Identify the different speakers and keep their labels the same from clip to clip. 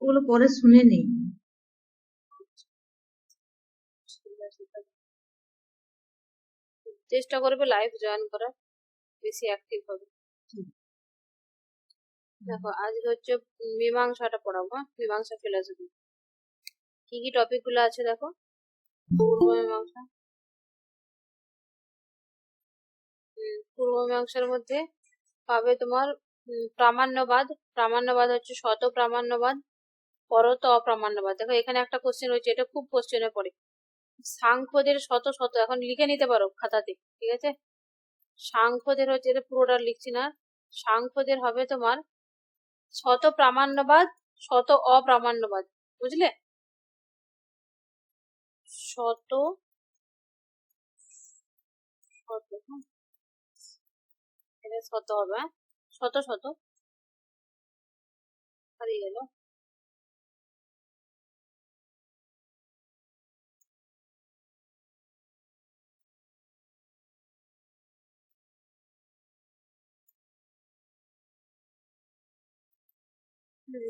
Speaker 1: ওগুলো পরে শুনে নেই।
Speaker 2: চেষ্টা করবে লাইভ জয়েন করার, বেশি অ্যাক্টিভ হবে। দেখো আজকে হচ্ছে মীমাংসাটা পড়াবো। হ্যাঁ, মীমাংসা ফিলোসফি কি কি টপিক গুলো আছে দেখো। পূর্ব মীমাংসা, পূর্ব মীমাংসার মধ্যে পাবে তোমার প্রামাণ্যবাদ। প্রামাণ্যবাদ হচ্ছে শত প্রামাণ্যবাদ, পরত অপ্রামাণ্যবাদ। দেখো এখানে একটা কোশ্চেন রয়েছে, এটা খুব কোশ্চেনে পড়ে। সাংখ্যদের শত শত, এখন লিখে নিতে পারো খাতাতে, ঠিক আছে। সাংখ্যদের হচ্ছে, এটা পুরোটা লিখছি না, সাংখ্যদের হবে তোমার শত প্রামাণ্যবাদ, শত অপ্রামাণ্যবাদ, বুঝলে? শত শত, এটা শত হবে, শত শত হারিয়ে গেল।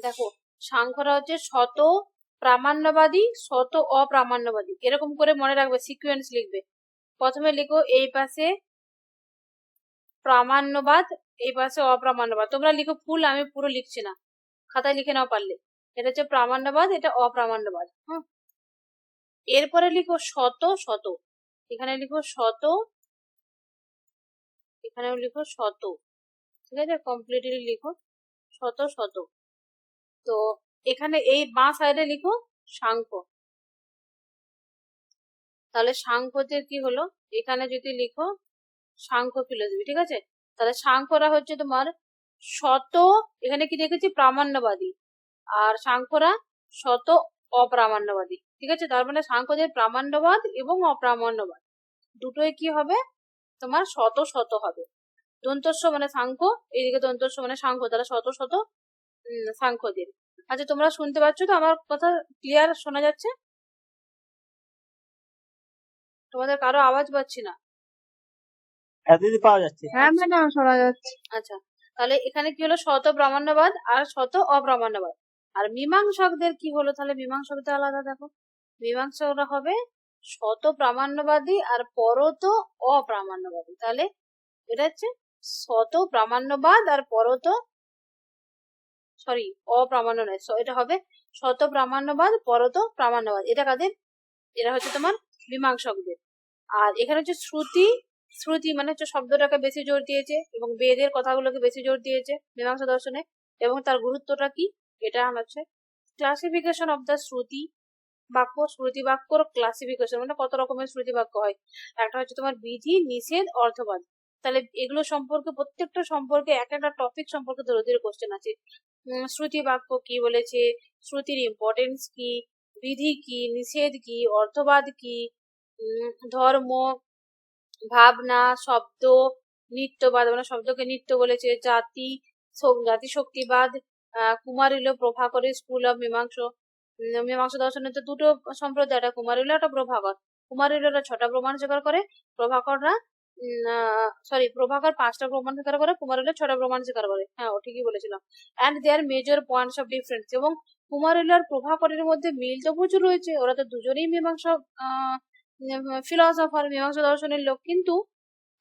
Speaker 2: দেখো সাংখ্যরা হচ্ছে শত প্রামাণ্যবাদী, শত অপ্রামাণ্যবাদী, এরকম করে মনে রাখবে, সিকুয়েন্স লিখবে। প্রথমে লিখো এই পাশে প্রামাণ্যবাদ, এই পাশে অপ্রামাণ্যবাদ। তোমরা লিখো ফুল, আমি পুরো লিখছি না, খাতায় লিখে নাও পারলে। এটা হচ্ছে প্রামাণ্যবাদ, এটা অপ্রামাণ্যবাদ। হ্যাঁ, এরপরে লিখো শত শত, এখানে লিখো শত, এখানেও লিখো শত, ঠিক আছে, কমপ্লিটলি লিখো শত শত। তো এখানে এই বাঁ সাইডে লিখো সাংখ্য। তাহলে সাংখ্যদের কি হলো, এখানে যদি লিখো সাংখ্য ফিলোসফি, ঠিক আছে। তাহলে সাংখ্যরা হচ্ছে তোমার শত, এখানে কি দেখেছি প্রামাণ্যবাদী, আর সাংখ্যরা শত অপ্রামাণ্যবাদী, ঠিক আছে। তার মানে সাংখ্যদের প্রামাণ্যবাদ এবং অপ্রামাণ্যবাদ দুটোই কি হবে তোমার শত শত হবে। দন্তস্ব মানে সাংখ্য, এইদিকে দন্তস্ব মানে সাংখ্য, তাহলে শত শত সাংখ্যদের। আচ্ছা তোমরা শুনতে পাচ্ছ তো? আমার কথা ক্লিয়ার শোনা যাচ্ছে? তোমাদের কারো আওয়াজ পাচ্ছি না।
Speaker 3: হ্যাঁ দিদি পাওয়া যাচ্ছে।
Speaker 1: হ্যাঁ ম্যাডাম, শোনা যাচ্ছে।
Speaker 2: আচ্ছা, তাহলে এখানে কি হলো, শত প্রামাণ্যবাদ আর শত অপ্রামাণ্যবাদ। আর মীমাংসকদের কি হলো, তাহলে মীমাংসকদের আলাদা দেখো, মীমাংসকরা হবে শত প্রামাণ্যবাদী আর পরত অপ্রামাণ্যবাদী। তাহলে এটা হচ্ছে শত প্রামাণ্যবাদ আর পরত, সরি অপ্রামাণ্য নয়, এটা হবে শত প্রামাণ্যবাদ পরত প্রামাণ্যবাদ। এটা কাদের? এরা হচ্ছে তোমার মীমাংসকদের। আর এখানে হচ্ছে শ্রুতি, শ্রুতি মানে হচ্ছে শব্দটাকে বেশি জোর দিয়েছে এবং বেদের কথাগুলোকে বেশি জোর দিয়েছে মীমাংসা দর্শনে, এবং তার গুরুত্বটা কি, এটা হচ্ছে ক্লাসিফিকেশন অফ দ্য শ্রুতি বাক্য। শ্রুতি বাক্যর ক্লাসিফিকেশন মানে কত রকমের শ্রুতি বাক্য হয়। একটা হচ্ছে তোমার বিধি, নিষেধ, অর্থবাদ। তাহলে এগুলো সম্পর্কে, প্রত্যেকটা সম্পর্কে এক একটা টপিক সম্পর্কে ধরে ধরে কোশ্চেন আছে। শ্রুতি বাক্য কি বলেছে, শ্রুতির ইম্পর্টেন্স কি, বিধি কি, নিষেধ কি, অর্থবাদ কি, ধর্ম, ভাবনা, শব্দ, নিত্যবাদ মানে শব্দকে নিত্য বলেছে, জাতি, জাতি শক্তিবাদ, কুমারিল, প্রভাকরের স্কুল অফ মীমাংসা দর্শনে তো দুটো সম্প্রদায়, একটা কুমারিল একটা প্রভাকর। কুমারিলরা 6টা প্রমাণ স্বীকার করে, প্রভাকররা প্রভাকর 5টা প্রমাণ স্বীকার করে, কুমারিল 6টা প্রমাণ স্বীকার করে। হ্যাঁ ও ঠিকই বলেছিলাম। And there major points of difference, এবং কুমারিল আর প্রভাকরের মধ্যে মিল তো প্রচুর রয়েছে, ওরা তো দুজনেই মীমাংসা ফিলসফার, মীমাংসা দর্শনের লোক, কিন্তু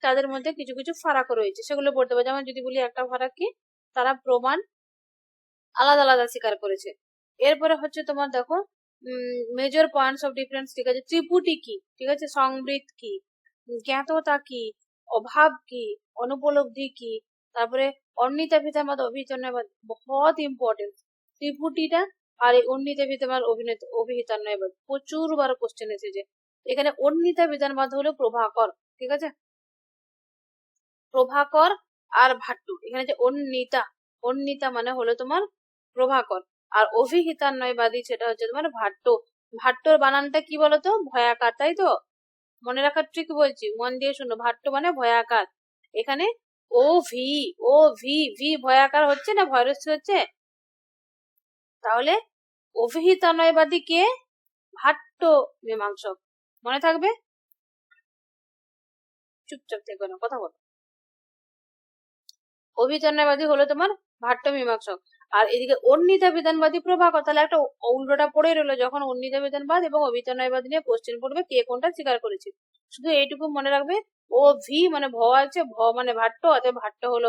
Speaker 2: তাদের মধ্যে কিছু কিছু ফারাক রয়েছে, সেগুলো পড়তে হবে। যেমন যদি বলি একটা ফারাক কি, তারা প্রমাণ আলাদা আলাদা স্বীকার করেছে। এরপরে হচ্ছে তোমার দেখো মেজর পয়েন্টস অফ ডিফারেন্স, ঠিক আছে। ত্রিপুটি কি, ঠিক আছে, সংবৃত কি, জ্ঞাততা কি, অভাব কি, অনুপলব্ধি কি, তারপরে অন্নিতা পিতামাদ অভিহিতান্বয়বাদ, বহুত ইম্পর্টেন্ট ত্রিপুটিটা। আর এই অন্নিতা পিতামাদ অভিহিতান্বয়বাদ প্রচুর বার কোশ্চেন এসেছে। এখানে অন্নিতা বিধানবাদ হলো প্রভাকর, ঠিক আছে, প্রভাকর আর ভাট্ট। এখানে যে অন্নিতা, অন্নিতা মানে হলো তোমার প্রভাকর, আর অভিহিতান্বয়বাদী সেটা হচ্ছে তোমার ভাট্ট। ভাট্টর বানানটা কি বলতো, ভয়াকার, তাই তো? মনে রাখার ট্রিক বলছি, মন দিয়ে শুনো। ভাট্ট মানে ভয়াকার। এখানে ও ভি, ও ভি, ভি ভয়াকার হচ্ছে না ভয়রস্য হচ্ছে, তাহলে অভিহিতান্বয়বাদী কে? ভাট্ট মীমাংসক। মনে থাকবে, চুপচাপ থেকে না, কথা বলো। অভিহিতান্বয়বাদী হলো তোমার ভাট্ট মীমাংসক। আর এদিকে অন্বিতা বিধানবাদী প্রভাকর, তাহলে একটা উল্টোটা পড়ে রইলো, যখন অন্বিতা বিধানবাদ এবং অভিতনয়বাদ নিয়ে কোশ্চেন পড়বে কে কোনটা স্বীকার করেছে। শুধু এইটুকু মনে রাখবে, ও ভি মানে ভ আছে, ভ মানে ভাট্ট, অতএব ভাট্ট হলো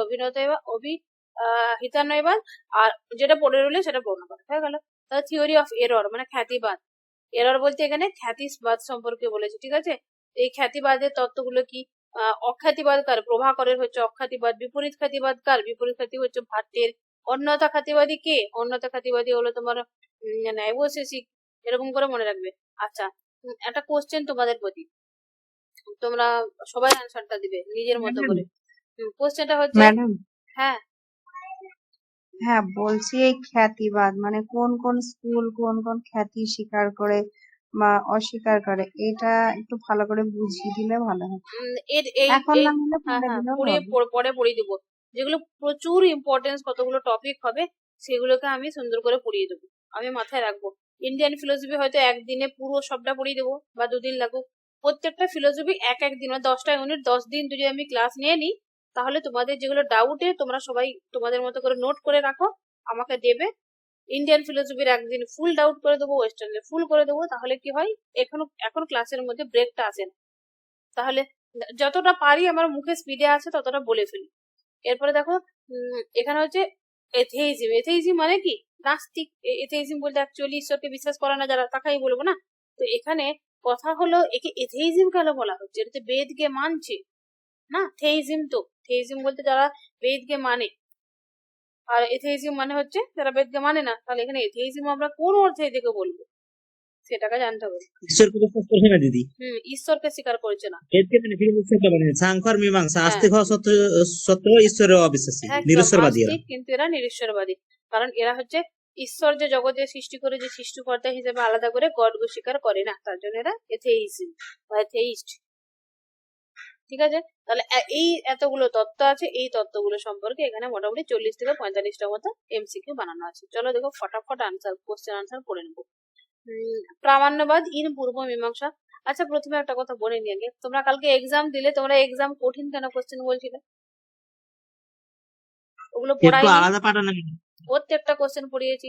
Speaker 2: হিতান্বয়বাদ, আর যেটা পড়ে রইলো সেটা প্রভাকর হয়ে গেল। তাহলে থিওরি অফ এরর মানে খ্যাতিবাদ। এরর বলতে এখানে খ্যাতিবাদ সম্পর্কে বলেছে, ঠিক আছে। এই খ্যাতিবাদের তত্ত্বগুলো কি? অখ্যাতিবাদ কার? প্রভাকরের হচ্ছে অখ্যাতিবাদ। বিপরীত খ্যাতিবাদ কার? বিপরীত খ্যাতি হচ্ছে ভাট্টের। অন্যথা খ্যাতিবাদী কে? অন্যথা খ্যাতিবাদী হলো তোমার ন্যায়বৈশেষিক। এরকম করে মনে রাখবে। আচ্ছা, একটা কোশ্চেন তোমাদের প্রতি, তোমরা সবাই অ্যান্সারটা দিবে নিজের মতো
Speaker 1: ম্যাডাম
Speaker 2: করে। কোশ্চেনটা হচ্ছে,
Speaker 1: ম্যাডাম
Speaker 2: হ্যাঁ
Speaker 1: হ্যাঁ বলছি, এই খ্যাতিবাদ মানে কোন কোন স্কুল কোন কোন খ্যাতি স্বীকার করে বা অস্বীকার করে, এটা একটু ভালো করে বুঝিয়ে দিলে ভালো হয়।
Speaker 2: এর এই
Speaker 1: এখন
Speaker 2: এই
Speaker 1: না হলে
Speaker 2: হ্যাঁ
Speaker 1: পরে
Speaker 2: হ্যাঁ
Speaker 1: দিলেও
Speaker 2: পড়ে
Speaker 1: হবে।
Speaker 2: পরে পড়িয়ে দেবো। যেগুলো প্রচুর ইম্পর্টেন্স কতগুলো টপিক হবে সেগুলোকে আমি সুন্দর করে পড়িয়ে দেবো, আমি মাথায় রাখবো। ইন্ডিয়ান ফিলোসফি হয়তো একদিনে পুরো সবটা পড়িয়ে দেবো বা দুদিন লাগুক। প্রত্যেকটা ফিলোসফি এক এক দিন মানে 10টা ইউনিট 10 দিন যদি আমি ক্লাস নিয়ে নিই, তাহলে তোমাদের যেগুলো ডাউটে তোমরা সবাই তোমাদের মতো করে নোট করে রাখো, আমাকে দেবে। ইন্ডিয়ান ফিলোসফির একদিন ফুল ডাউট করে দেবো, ওয়েস্টার্নের ফুল করে দেবো। তাহলে কি হয়, এখন ক্লাসের মধ্যে ব্রেকটা আসে না। তাহলে যতটা পারি আমার মুখে স্পিডে আছে ততটা বলে ফেলি। এরপরে দেখো, এখানে হচ্ছে এথেইজম। এথেইজম মানে কি? নাস্তিক। এথেইজম বলতে অ্যাকচুয়ালি ঈশ্বরকে বিশ্বাস করে না যারা, তাকেই বলবো না। তো এখানে কথা হলো, একে এথেইজম কেন বলা হচ্ছে? এটা তো বেদকে মানছে না, থেইজম। তো থেইজম বলতে যারা বেদকে মানে, আর এথেইজম মানে হচ্ছে যারা বেদকে মানে না। তাহলে এখানে এথেইজম আমরা কোন অর্থে এদিকে বলবো সেটাকে জানতে হবে।
Speaker 3: ঈশ্বরকে বিশ্বাস করছে না দিদি।
Speaker 2: ঈশ্বরকে স্বীকার করেছে না।
Speaker 3: এতে মানে ফিলোসফিটা মানে সাংখ্যর মীমাংসা
Speaker 2: হ্যাঁ
Speaker 3: আস্তিক হওয়া সত্ত্বেও ঈশ্বরের অবিশ্বাসী
Speaker 2: একদম
Speaker 3: নিরশ্বরবাদী এরা।
Speaker 2: আস্তিক, কিন্তু এরা নিরীশ্বরবাদী। কারণ এরা হচ্ছে ঈশ্বর যে জগতে সৃষ্টি করে যে সৃষ্টিকর্তা হিসেবে আলাদা করে গডকে স্বীকার করে না, তার জন্য এরা এথেইজম বা এথেইস্ট। ঠিক আছে, তাহলে এই এতগুলো তত্ত্ব আছে, এই তত্ত্বগুলো সম্পর্কে এখানে মোটামুটি 40 থেকে 45টা মতো এমসিকিউ বানানো আছে। চলো দেখো ফটাফট আনসার, কোশ্চেন আনসার করে নেবো। প্রামাণ্যবাদ ইন পূর্ব মীমাংসা। আচ্ছা, প্রথমে একটা কথা বলে নিয়ে আগে, তোমরা কালকে এক্সাম দিলে, তোমরা এক্সাম কঠিন কেন কোশ্চেন বলছিলে? ওগুলো
Speaker 3: একটু
Speaker 2: পড়াইনি,
Speaker 3: আলাদা পাঠানো।
Speaker 2: প্রত্যেকটা কোশ্চেন পড়িয়েছি।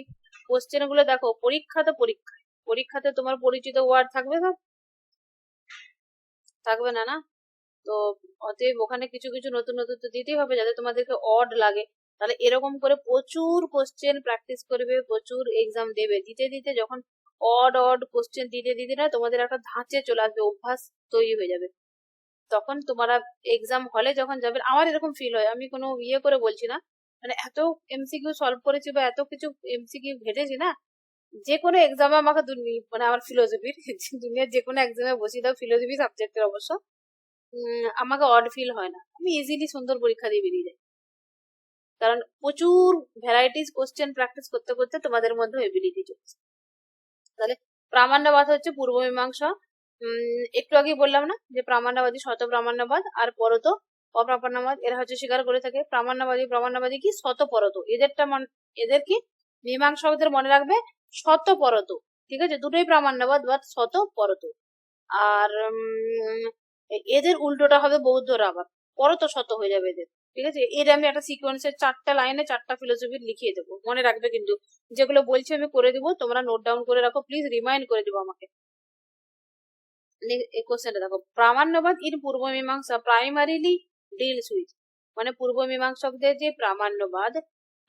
Speaker 2: কোশ্চেন গুলো দেখো, পরীক্ষাতে তোমার পরিচিত ওয়ার্ড থাকবে না? থাকবে না, না? তো অতএব ওখানে কিছু কিছু নতুন নতুন তো দিতেই হবে যাতে তোমাদেরকে অড লাগে। তাহলে এরকম করে প্রচুর কোশ্চেন প্র্যাকটিস করবে, প্রচুর এক্সাম দেবে, দিতে দিতে যখন অড অড কোশ্চেন দিতে দিতে না তোমাদের একটা ধাঁচে চলে আসবে, অভ্যাস তৈরি হয়ে যাবে। তখন তোমরা এক্সাম হলে যখন যাবে, আমার এরকম ফিল হয়, আমি কোনো ইয়ে করে বলছি না, মানে এত এমসিকিউ সলভ করেছি বা এত কিছু এমসিকিউ ঘেটেছি না, যে কোনো এক্সামে আমাকে মানে আমার ফিলোসফির দুনিয়ার যে কোনো এক্সামে বসিয়ে দাও, ফিলোসফি সাবজেক্টের অবশ্য, আমাকে অড ফিল হয় না, আমি ইজিলি সুন্দর পরীক্ষা দিয়ে বেরিয়ে যাই। কারণ প্রচুর ভ্যারাইটিস কোশ্চেন প্র্যাকটিস করতে করতে তোমাদের মধ্যে এবিলিটি চলছে। তাহলে প্রামাণ্যবাদ হচ্ছে পূর্ব মীমাংসা। একটু আগে বললাম না যে প্রামাণ্যবাদী শত প্রামাণ্যবাদ আর পরত অপ্রামাণ্যবাদ এরা হচ্ছে স্বীকার করে থাকে। প্রামাণ্যবাদী কি? শত পরত। এদের কি? মীমাংসকদের মনে রাখবে শত পরত। ঠিক আছে, দুটোই প্রামাণ্যবাদ বা শত পরত। আর এদের উল্টোটা হবে বৌদ্ধরা, আবার পরত শত হয়ে যাবে এদের। ঠিক আছে, এর আমি একটা সিকোয়েন্সের 4টা লাইনে 4টা ফিলোসফি লিখিয়ে দেবো, মনে রাখবে কিন্তু। যেগুলো বলছি আমি করে দিব, তোমরা নোট ডাউন করে রাখো প্লিজ, রিমাইন্ড করে দিবো আমাকে। এই কোশ্চেনটা দেখো, প্রামাণ্যবাদ ইন পূর্ব মীমাংসা প্রাইমারিলি ডিলস উইথ, মানে পূর্ব মীমাংসকদের যে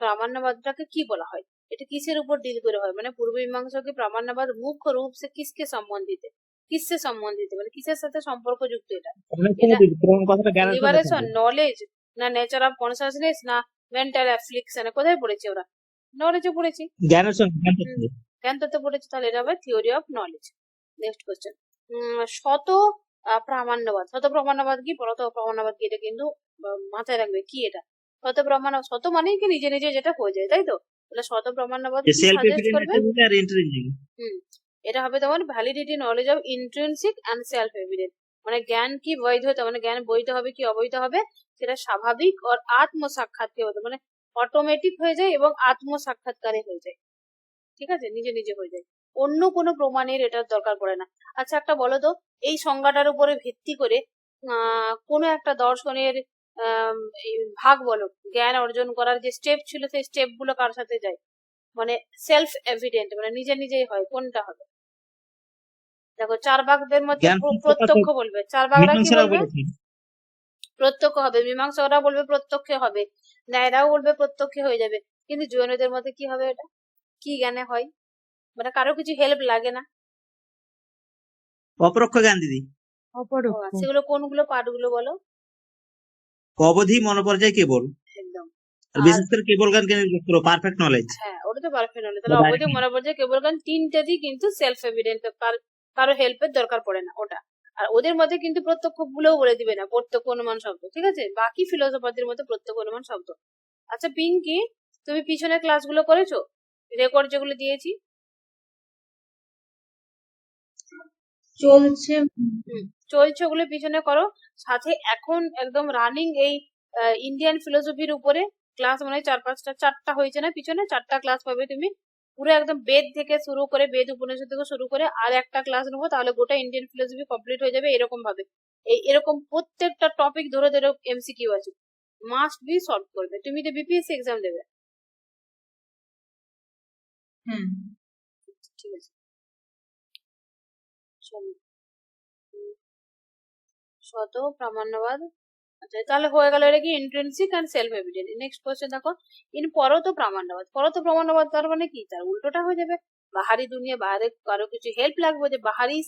Speaker 2: প্রামাণ্যবাদটাকে কি বলা হয়, এটা কিসের উপর ডিল করে হয়? মানে পূর্ব মীমাংসকে প্রামাণ্যবাদ মুখ্য রূপ সে কিসকে সম্বন্ধিত মানে কিসের সাথে সম্পর্কযুক্ত? এটা লিবারেশন, নলেজ, না নেচার অফ কনসাসনেস, না মেন্টাল অ্যাফ্লিকশন? কোথায় পড়েছে ওরা? নলেজে পড়েছি, জ্ঞান তত্ত্ব পড়েছি। তাহলে এটা হবে theory of knowledge. Next question, শত প্রামাণ্যবাদ কি? পরত প্রামাণ্যবাদ কি? এটা কিন্তু মাথায় রাখবে কি এটা। শত মানেই কি নিজে নিজে যেটা হয়ে যায়, তাই তো? তাহলে শত প্রামাণ্যবাদ কি সাজেস্ট করবে? এটা হবে তোমার validity knowledge of intrinsic and self evident, মানে জ্ঞান কি বৈধতা, মানে জ্ঞান বৈধ হবে কি অবৈধ হবে সেটা স্বাভাবিক আর আত্ম সাক্ষাৎকে হতো, মানে অটোমেটিক হয়ে যায় এবং আত্ম সাক্ষাৎকারে হয়ে যায়। ঠিক আছে, নিজে নিজে হয়ে যায়, অন্য কোনো প্রমাণের এটার দরকার পড়ে না। আচ্ছা, একটা বলো তো, এই সংজ্ঞাটার উপরে ভিত্তি করে কোনো একটা দর্শনের আম, এই ভাগ বলো, জ্ঞান অর্জন করার যে স্টেপ ছিল সেই স্টেপ গুলো কার সাথে যায়, মানে সেলফ এভিডেন্ট, মানে নিজে নিজেই হয়, কোনটা হবে? দেখো, চার ভাগদের মধ্যে
Speaker 3: জ্ঞান প্রাপ্ত তো
Speaker 2: প্রত্যক্ষ বলবে, চার ভাগরা কি
Speaker 3: মীমাংসারাও
Speaker 2: বলবে?
Speaker 3: বলেছে।
Speaker 2: প্রত্যক্ষ হবে। মীমাংসকরা বলবে প্রত্যক্ষে হবে, ন্যায়রাও বলবে প্রত্যক্ষে হয়ে যাবে। কিন্তু জৈনদের মধ্যে কি হবে? এটা কি জ্ঞানে হয়? মানে কারো কিছু হেল্প লাগে না।
Speaker 3: অপরোক্ষ জ্ঞান দিদি।
Speaker 2: সেগুলো কোনগুলো, পাঠগুলো বলো?
Speaker 3: অবধি, মনোপর্যায়, কেবল।
Speaker 2: একদম।
Speaker 3: আর
Speaker 2: আর
Speaker 3: বিশেষ করে কেবল জ্ঞানকে নির্দেশ করো পারফেক্ট নলেজ
Speaker 2: হ্যাঁ, ওটা তো পারফেক্ট হলে,
Speaker 3: বা
Speaker 2: তাহলে অবধি,
Speaker 3: direct।
Speaker 2: মনে পড়ছে, কেবল গান, তিনটেরই কিন্তু সেলফ এভিডেন্ট, কারো হেল্পের দরকার পড়ে না ওটা। আর ওদের মধ্যে কিন্তু প্রত্যক্ষ গুলোও বলে দিবে না, প্রত্যক্ষ অনুমান শব্দ, ঠিক আছে? বাকি ফিলোসফারদের মধ্যে প্রত্যক্ষ অনুমান শব্দ। আচ্ছা পিঙ্কি, তুমি পিছনের ক্লাসগুলো করেছো? রেকর্ড যেগুলো দিয়েছি?
Speaker 1: চলছে।
Speaker 2: চলছে, ওগুলো পিছনে করো। সাথে এখন একদম রানিং এই ইন্ডিয়ান ফিলোসফির উপরে ক্লাস, মানে চারটা হয়েছে না, পিছনে চারটা ক্লাস পাবে তুমি। পুরো একদম বেদ থেকে শুরু করে, বেদ উপনিষদ থেকে শুরু করে আর একটা ক্লাস নেবো, তাহলে গোটা ইন্ডিয়ান ফিলোসফি কমপ্লিট হয়ে যাবে। এরকম ভাবে এরকম প্রত্যেকটা টপিক ধরে ধরে এমসিকিউ আছে, মাস্ট বি সলভ করবে। তুমি তো বিপিএসসি এক্সাম দেবে।
Speaker 1: হুম।
Speaker 2: ঠিক আছে, চলো। শত প্রামাণ্যবাদ। আচ্ছা, তাহলে হয়ে গেল এটা কি intrinsic and self evident. Next question দেখো, ইন পরত প্রামাণ্যবাদ। পরত প্রামাণ্যবাদ তার মানে কি? তার উল্টোটা হয়ে যাবে। বাহারি দুনিয়া, বাইরে কারো কিছু হেল্প লাগবে, যে বাহারি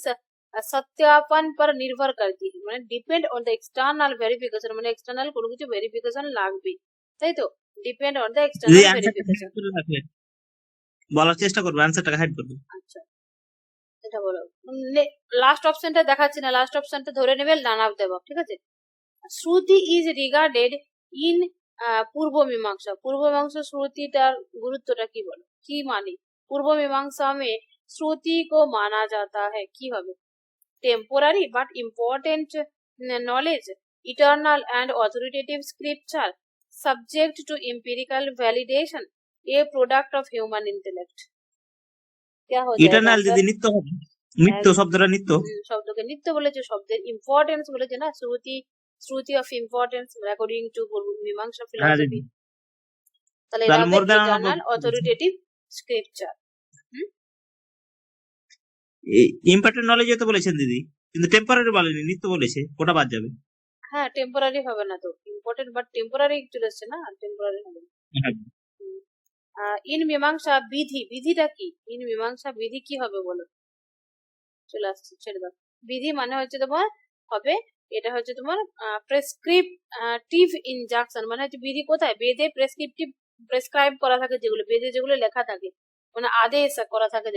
Speaker 2: সত্যাপন पर निर्भर करती है, মানে depend on the external verification, মানে এক্সটার্নাল কোনো কিছু ভেরিফিকেশন লাগবে, তাই তো? ডিপেন্ড অন দ্য
Speaker 3: যদি
Speaker 2: এক্সটার্নাল
Speaker 3: অ্যান্সারটা
Speaker 2: ভেরিফিকেশন।
Speaker 3: করে রাখলে বলার চেষ্টা করবো, অ্যান্সারটাকে হাইড করবো।
Speaker 2: আচ্ছা, এটা বলো। লাস্ট অপশনটা দেখাচ্ছি না, লাস্ট অপশনটা ধরে নেবে নান অফ দেব, ঠিক আছে? শ্রুতি ইজ রিগার্ডেড ইন পূর্ব মীমাংসা। পূর্ব মীমাংসা শ্রুতিটার গুরুত্বটা কি বলো, কি মানে? পূর্ব মীমাংসা মে শ্রুতি को माना जाता है, কি হবে? Temporary but important knowledge, eternal and authoritative scripture, subject to empirical validation, a product of human intellect. क्या हो जाएगा
Speaker 3: ইটার্নাল
Speaker 2: आंसर?
Speaker 3: দিদি, নিত্য হবে। নিত্য শব্দটা নিত্য।
Speaker 2: শব্দকে নিত্য বলেছে, শব্দের ইম্পর্টেন্স বলেছে না, শ্রুতি, শ্রুতি অফ ইম্পর্টেন্স অ্যাকর্ডিং টু মীমাংসা
Speaker 3: হ্যাঁ
Speaker 2: ফিলোসফি।
Speaker 3: দিদি,
Speaker 2: তাহলে এটা
Speaker 3: তাহলে
Speaker 2: হবে
Speaker 3: more than
Speaker 2: eternal authoritative scripture.
Speaker 3: Important knowledge তো বলেছেন দিদি, কিন্তু টেম্পোরারি বলেনি, নিত্য বলেছে, ওটা বাদ যাবে।
Speaker 2: হ্যাঁ, টেম্পোরারি হবে না তো, ইম্পর্টেন্ট বাট টেম্পোরারি চলে এসছে না, টেম্পোরারি হবে না।
Speaker 3: হ্যাঁ।
Speaker 2: ইন মীমাংসা বিধি, বিধিটা কি? ইন মীমাংসা বিধি কি হবে বলো? চলে আসছে, ছেড়ে দাও। বিধি মানে হচ্ছে তোমার হবে, এটা হচ্ছে তোমার প্রেসক্রিপটিভ ইনজাকশন, মানে হচ্ছে বিধি কোথায়? বেদে প্রেসক্রাইব করা থাকে, যেগুলো বেদে যেগুলো লেখা থাকে, মানে আদেশ করা থাকে,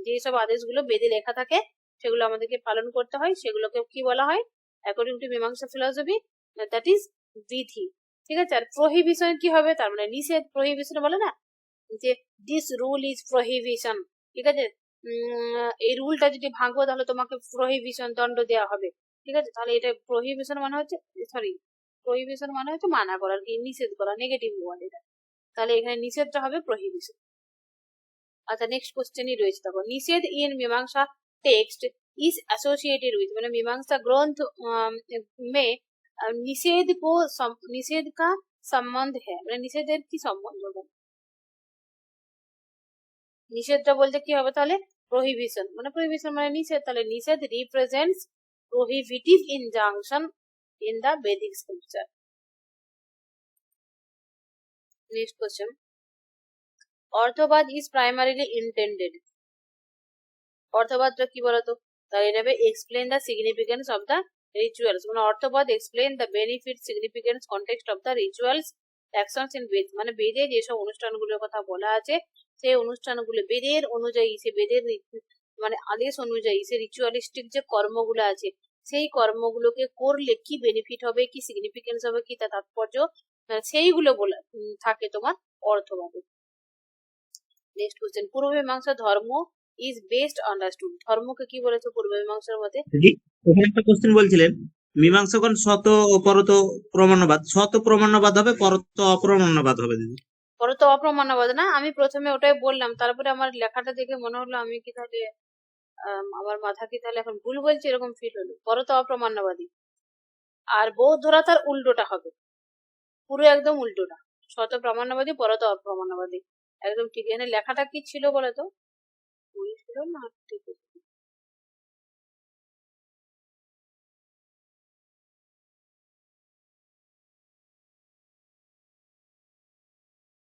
Speaker 2: যেসব আদেশগুলো বেদে লেখা থাকে সেগুলো আমাদেরকে পালন করতে হয়, সেগুলোকে কি বলা হয় অ্যাকর্ডিং টু মীমাংসা ফিলসফি? দ্যাট ইজ বিধি, ঠিক আছে? আর প্রহিবিশন কি হবে? তার মানে নিষেধ। প্রহিবিশন বলে না যে দিস রুল ইজ প্রহিবিশন, ঠিক আছে? এই রুলটা যদি ভাঙবো তাহলে তোমাকে প্রহিবিশন, দণ্ড দেওয়া হবে, ঠিক আছে? তাহলে এটা প্রহিবিশন মানে হচ্ছে, সরি, প্রহিবিশন মানে হচ্ছে মানা করা, কি নিষেধ করা, নেগেটিভ ওয়ার্ড এটা। তাহলে এখানে নিষেধটা হবে প্রহিবিশন। আচ্ছা, নেক্সট কোশ্চেনই রয়েছে, দেখো, নিষেধ ইন মীমাংসা টেক্সট ইজ অ্যাসোসিয়েটেড উইথ, মানে মীমাংসা গ্রন্থ মে निषेध का संबंध है, মানে নিষেধের কি সম্বন্ধ হবে? নিষেধটা বলতে কি হবে তাহলে? প্রহিবিশন, মানে প্রহিবিশন মানে নিষেধ, তাহলে নিষেধ represents prohibitive injunction in the Vedic scripture. Next question, অর্থবাদ ইজ প্রাইমারিলি ইন্টেন্ডেড। অর্থবাদটা কি বলতো? তাহলে এটা হবে explain the significance of the rituals, মানে অর্থবাদ explain the benefit, significance, context of the rituals actions in Veda, মানে বেদে যেসব অনুষ্ঠানগুলোর কথা বলা আছে সেই অনুষ্ঠানগুলো বেদের অনুযায়ী, সে বেদের মানে আদেশ অনুযায়ী, সে রিচুয়ালিস্টিক যে কর্মগুলো আছে সেই কর্মগুলোকে করলে কি বেনিফিট হবে, কি সিগনিফিকেন্স হবে, কি তার তাৎপর্য, সেইগুলো বলা থাকে তোমার অর্থবাদে। নেক্সট কোশ্চেন, পূর্ব মীমাংসা ধর্ম ইজ বেস্ট আন্ডারস্টুড। ধর্মকে কি বলেছে পূর্ব মীমাংসার মতে?
Speaker 3: দিদি, ওখানে একটা কোশ্চেন বলছিলেন, মীমাংসকগণ শত ও পরত প্রমাণ্যবাদ, শত প্রমাণ্যবাদ হবে, পরত অপ্রমাণ্যবাদ হবে দিদি।
Speaker 2: পরত অপ্রমাণ্যবাদ না, আমি প্রথমে ওটাই বললাম, তারপরে আমার লেখাটা দেখে মনে হলো আমি কি তাহলে আমার মাথা কি তাহলে এখন ভুল বলছে, এরকম ফিল হলো। পরত অপ্রমাণ্যবাদী। আর বৌদ্ধরা তার উল্টোটা হবে, পুরো একদম উল্টোটা, শত প্রামাণ্যবাদী পরত অপ্রামাণ্যবাদী, একদম ঠিক। এখানে লেখাটা কি ছিল বলতো, ভুল ছিল না ঠিক আছে?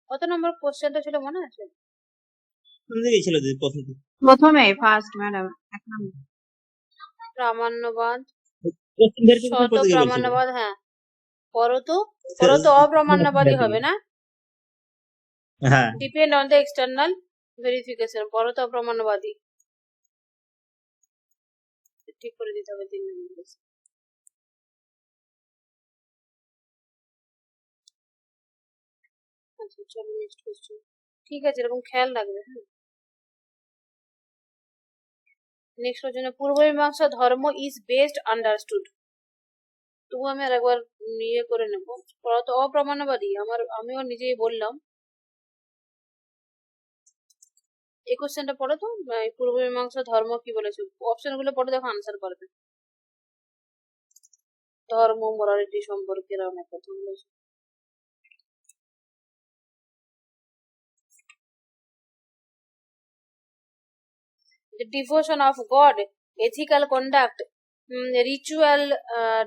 Speaker 2: কত নম্বর কোশ্চেনটা ছিল মনে আছে?
Speaker 3: কোন দিকে ছিল দিদি প্রথম থেকে?
Speaker 1: প্রথমে ফার্স্ট ম্যাডাম, এক নম্বর।
Speaker 2: প্রামাণ্যবাদ,
Speaker 3: কোশ্চেন ভেরিফিকেশন
Speaker 2: শত
Speaker 3: কোন দিকে বলছিল?
Speaker 2: প্রামাণ্যবাদ, হ্যাঁ পরত, পরত অপ্রামাণ্যবাদী হবে না,
Speaker 3: হ্যাঁ,
Speaker 2: depend on the external verification, পরত অপ্রামাণ্যবাদী, ঠিক করে দিতে হবে 3 নম্বর। আচ্ছা চলো নেক্সট কোশ্চেন, ঠিক আছে এরকম খেয়াল রাখবে। হ্যাঁ, নেক্সট কোশ্চেন, পূর্ব মীমাংসা ধর্ম ইজ বেস্ট আন্ডারস্টুড। তবু আমি আর একবার ইয়ে করে নেবো, পরত অপ্রামাণ্যবাদী আমিও নিজেই বললাম। এই কোশ্চেনটা পড়ো তো, পূর্ব মীমাংসা ধর্ম কি বলেছে, অপশন গুলো পড়ে দেখো, আনসার করবে। ধর্ম মোরালিটি সম্পর্কে এরকম একটা কথা বলেছে। The devotion of God, ethical conduct, ritual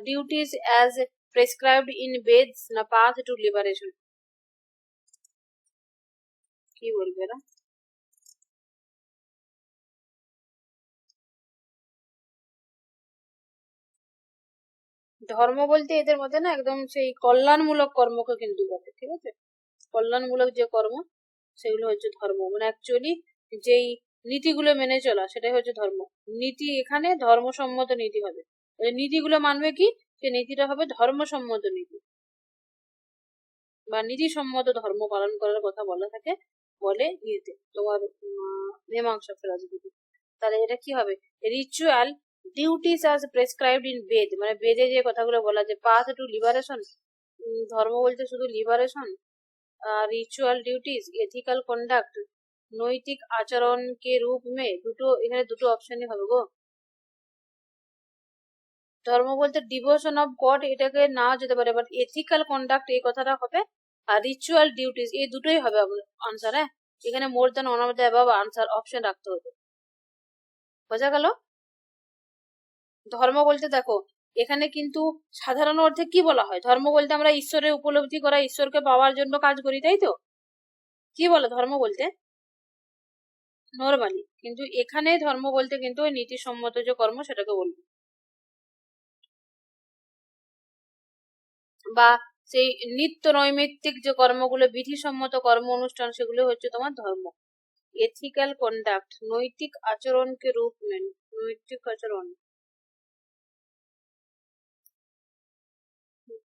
Speaker 2: duties as prescribed in Veds, na path to liberation. কি বলবে না? ধর্ম বলতে এদের মধ্যে না একদম সেই কল্যাণমূলক কর্মকে কিন্তু বলে, ঠিক আছে? কল্যাণমূলক যে কর্ম সেগুলো হচ্ছে ধর্ম, মানে অ্যাকচুয়ালি যেই নীতিগুলো মেনে চলা সেটাই হচ্ছে ধর্ম। নীতি এখানে ধর্মসম্মত নীতি হবে, নীতিগুলো মানবে কি, সে নীতিটা হবে ধর্মসম্মত নীতি বা নীতিসম্মত ধর্ম পালন করার কথা বলা থাকে, বলে ইয়েতে তোমার মীমাংসা ফিলসফিতে। তাহলে এটা কি হবে, রিচুয়াল ডিউটিস আজ প্রেসক্রাইবড ইন বেদ, মানে বেদে যে কথাগুলো বলা, যে পাথ টু লিবারেশন, ধর্ম বলতে শুধু liberation, ritual duties, ethical conduct, নৈতিক আচরণ কে রূপ মে, দুটো এখানে দুটো অপশনই হবে গো। ধর্ম বলতে ডিভোশন অফ গড এটাকে নাও যেতে পারে, বাট এথিক্যাল কন্ডাক্ট এই কথাটা হবে, আর রিচুয়াল ডিউটিস এই দুটোই হবে আনসার। হ্যাঁ, এখানে more than one of the above answer option রাখতে হবে, বোঝা গেল? ধর্ম বলতে দেখো এখানে কিন্তু সাধারণ অর্থে কি বলা হয়, ধর্ম বলতে আমরা ঈশ্বরের উপলব্ধি করা, ঈশ্বরকে পাওয়ার জন্য কাজ করি, তাই তো? কি বলে ধর্ম বলতে নরমালি, কিন্তু এখানে ধর্ম বলতে কিন্তু ওই নীতিসম্মত যে কর্ম সেটাকে বলবে, বা সেই নিত্য নৈমিত্তিক যে কর্মগুলো, বিধিসম্মত কর্ম অনুষ্ঠান, সেগুলো হচ্ছে তোমার ধর্ম। এথিক্যাল কন্ডাক্ট, নৈতিক আচরণকে রূপ নেন, নৈতিক আচরণ,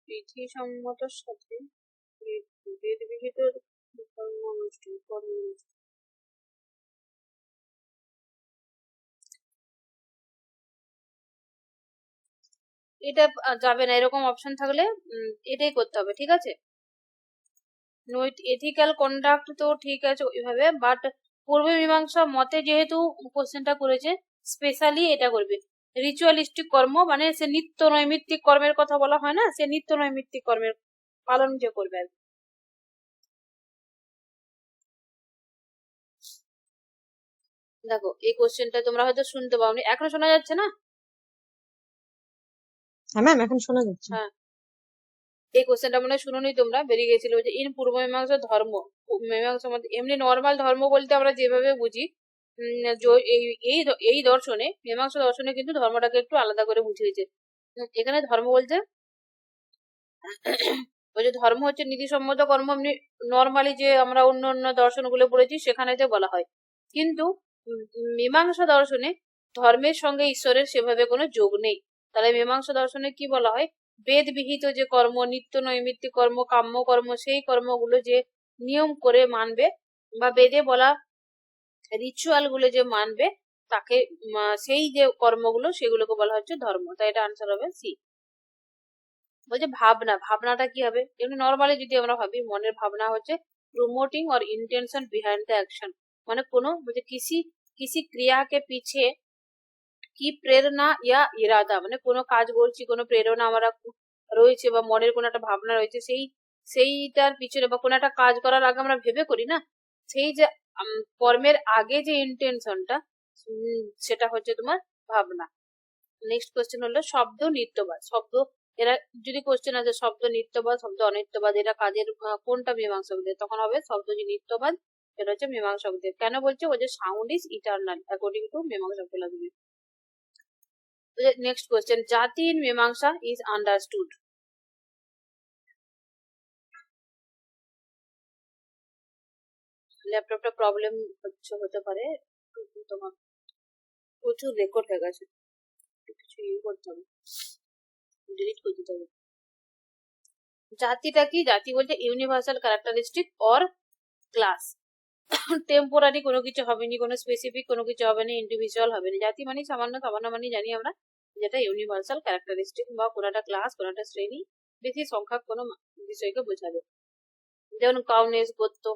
Speaker 2: বিধিসম্মতর সাথে বিধিবিহিত কর্ম অনুষ্ঠান, কর্ম অনুষ্ঠান। এটা যাবে না, এরকম অপশন থাকলে এটাই করতে হবে, ঠিক আছে? এথিক্যাল কন্ডাক্ট তো ঠিক আছে ওইভাবে, বাট পূর্ব মীমাংসা মতে যেহেতু কোশ্চেনটা করেছে, স্পেশালি এটা করবে রিচুয়ালিস্টিক কর্ম, মানে সে নিত্য নৈমিত্তিক কর্মের কথা বলা হয় না, সে নিত্য নৈমিত্তিক কর্মের পালন যে করবে। দেখো এই কোশ্চেনটা তোমরা হয়তো শুনতে পাওনি, এখনো শোনা যাচ্ছে না?
Speaker 4: হ্যাঁ ম্যাম, এখন শোনা যাচ্ছে।
Speaker 2: হ্যাঁ, এই কোশ্চেনটা মনে শুনোনি তোমরা, বেরিয়ে গেছিল যে ইন পূর্ব মীমাংসা ধর্ম, মীমাংসা মধ্যে এমনি নর্মাল ধর্ম বলতে আমরা যেভাবে বুঝি, এই দর্শনে, মীমাংসা দর্শনে কিন্তু ধর্মটাকে একটু আলাদা করে বুঝিয়েছে। এখানে ধর্ম বলতে ওই যে ধর্ম হচ্ছে নীতিসম্মত কর্ম, এমনি নর্মালি যে আমরা অন্য অন্য দর্শনগুলো পড়েছি সেখানেতে বলা হয়, কিন্তু মীমাংসা দর্শনে ধর্মের সঙ্গে ঈশ্বরের সেভাবে কোনো যোগ নেই। তাহলে মীমাংসা দর্শনে কি বলা হয়, বেদ বিহিত যে কর্ম, নিত্য নৈমিত্তিক কর্ম, কাম্য কর্ম, সেই কর্মগুলো যে নিয়ম করে মানবে, বা বেদে বলা রিচুয়াল গুলো যে মানবে, তাকে সেই যে কর্মগুলো সেগুলোকে বলা হচ্ছে ধর্ম। তাই এটা আনসার হবে সি। বলছে ভাবনা, ভাবনাটা কি হবে, এমনি নর্মালি যদি আমরা ভাবি, মনের ভাবনা হচ্ছে প্রমোটিং और इंटेंशन बिहाइंड द एक्शन, মানে কোনো বলছে কিসি ক্রিয়া কে পিছে কি প্রেরণা ইয়া ইরাদা, মানে কোনো কাজ বলছি, কোনো প্রেরণা আমরা রয়েছে বা মনের কোনো একটা ভাবনা রয়েছে, সেই সেইটার পিছনে বা কোনো একটা কাজ করার আগে আমরা ভেবে করি না, সেই যে কর্মের আগে যে ইন্টেনশনটা, সেটা হচ্ছে তোমার ভাবনা। নেক্সট কোশ্চেন হলো শব্দ নিত্যবাদ। শব্দ, এরা যদি কোশ্চেন আছে শব্দ নিত্যবাদ, শব্দ অনিত্যবাদ, এরা কাজের কোনটা মীমাংসকদের, তখন হবে শব্দ যে নিত্যবাদ সেটা হচ্ছে মীমাংসকদের। কেন বলছে? ও যে sound is eternal according to Mimamsaka philosophy. Next question, জাতি ইন মীমাংসা ইজ আন্ডারস্টুড। ল্যাপটপটা প্রবলেম হতে পারে, তোমার প্রচুর রেকর্ড হয়ে গেছে, কিছু করতে হবে, ডিলিট করে দিতে হবে। জাতিটা কি? জাতি বলতে universal characteristic or class. Temporary কোনো কিছু হবে না, কোনো স্পেসিফিক কোনো কিছু হবে না, ইন্ডিভিজুয়াল হবে না। জাতি মানে সামান্য সামান্য মানে জানি আমরা, যেটা ইউনিভার্সাল ক্যারেক্টারিস্টিক বা কোনো একটা ক্লাস, কোনো একটা শ্রেণী, বেশি সংখ্যক কোনো বিষয়কে বোঝাবে। যেমন কাউনেস, গোত্র।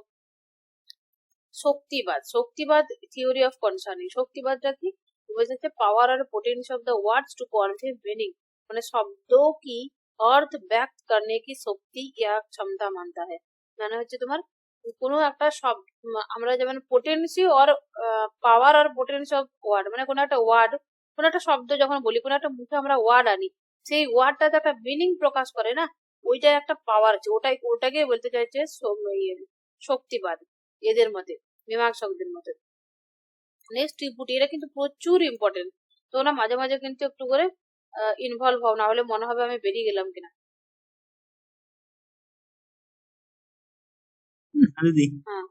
Speaker 2: শক্তিবাদ, শক্তিবাদ থিওরি অফ কনসার্নিং। শক্তিবাদটা কি বোঝাচ্ছে? পাওয়ার আর potential of the words to convey meaning, মানে শব্দ কি अर्थ व्यक्त करने की शक्ति या क्षमता मानता है। মানে হচ্ছে তোমার কোনো একটা শব্দ, আমরা যেমন পোটেন্সি আর পাওয়ার আর পোটেন্সি অফ ওয়ার্ড, মানে কোনো একটা ওয়ার্ড, কোনো একটা শব্দ যখন বলি, কোনো একটা মুখে আমরা ওয়ার্ড আনি, সেই ওয়ার্ডটাতে একটা মিনিং প্রকাশ করে না, ওইটার একটা পাওয়ার আছে, ওটাকে বলতে চাইছে শক্তিবাদ এদের মতে, মীমাংসকদের মতে। নেক্সট ত্রিপুটি, এটা কিন্তু প্রচুর ইম্পর্টেন্ট, তোমরা মাঝে মাঝে কিন্তু একটু করে ইনভলভ হও, না হলে মনে হবে আমি বেরিয়ে গেলাম কিনা।
Speaker 3: দিদি
Speaker 2: হ্যাঁ,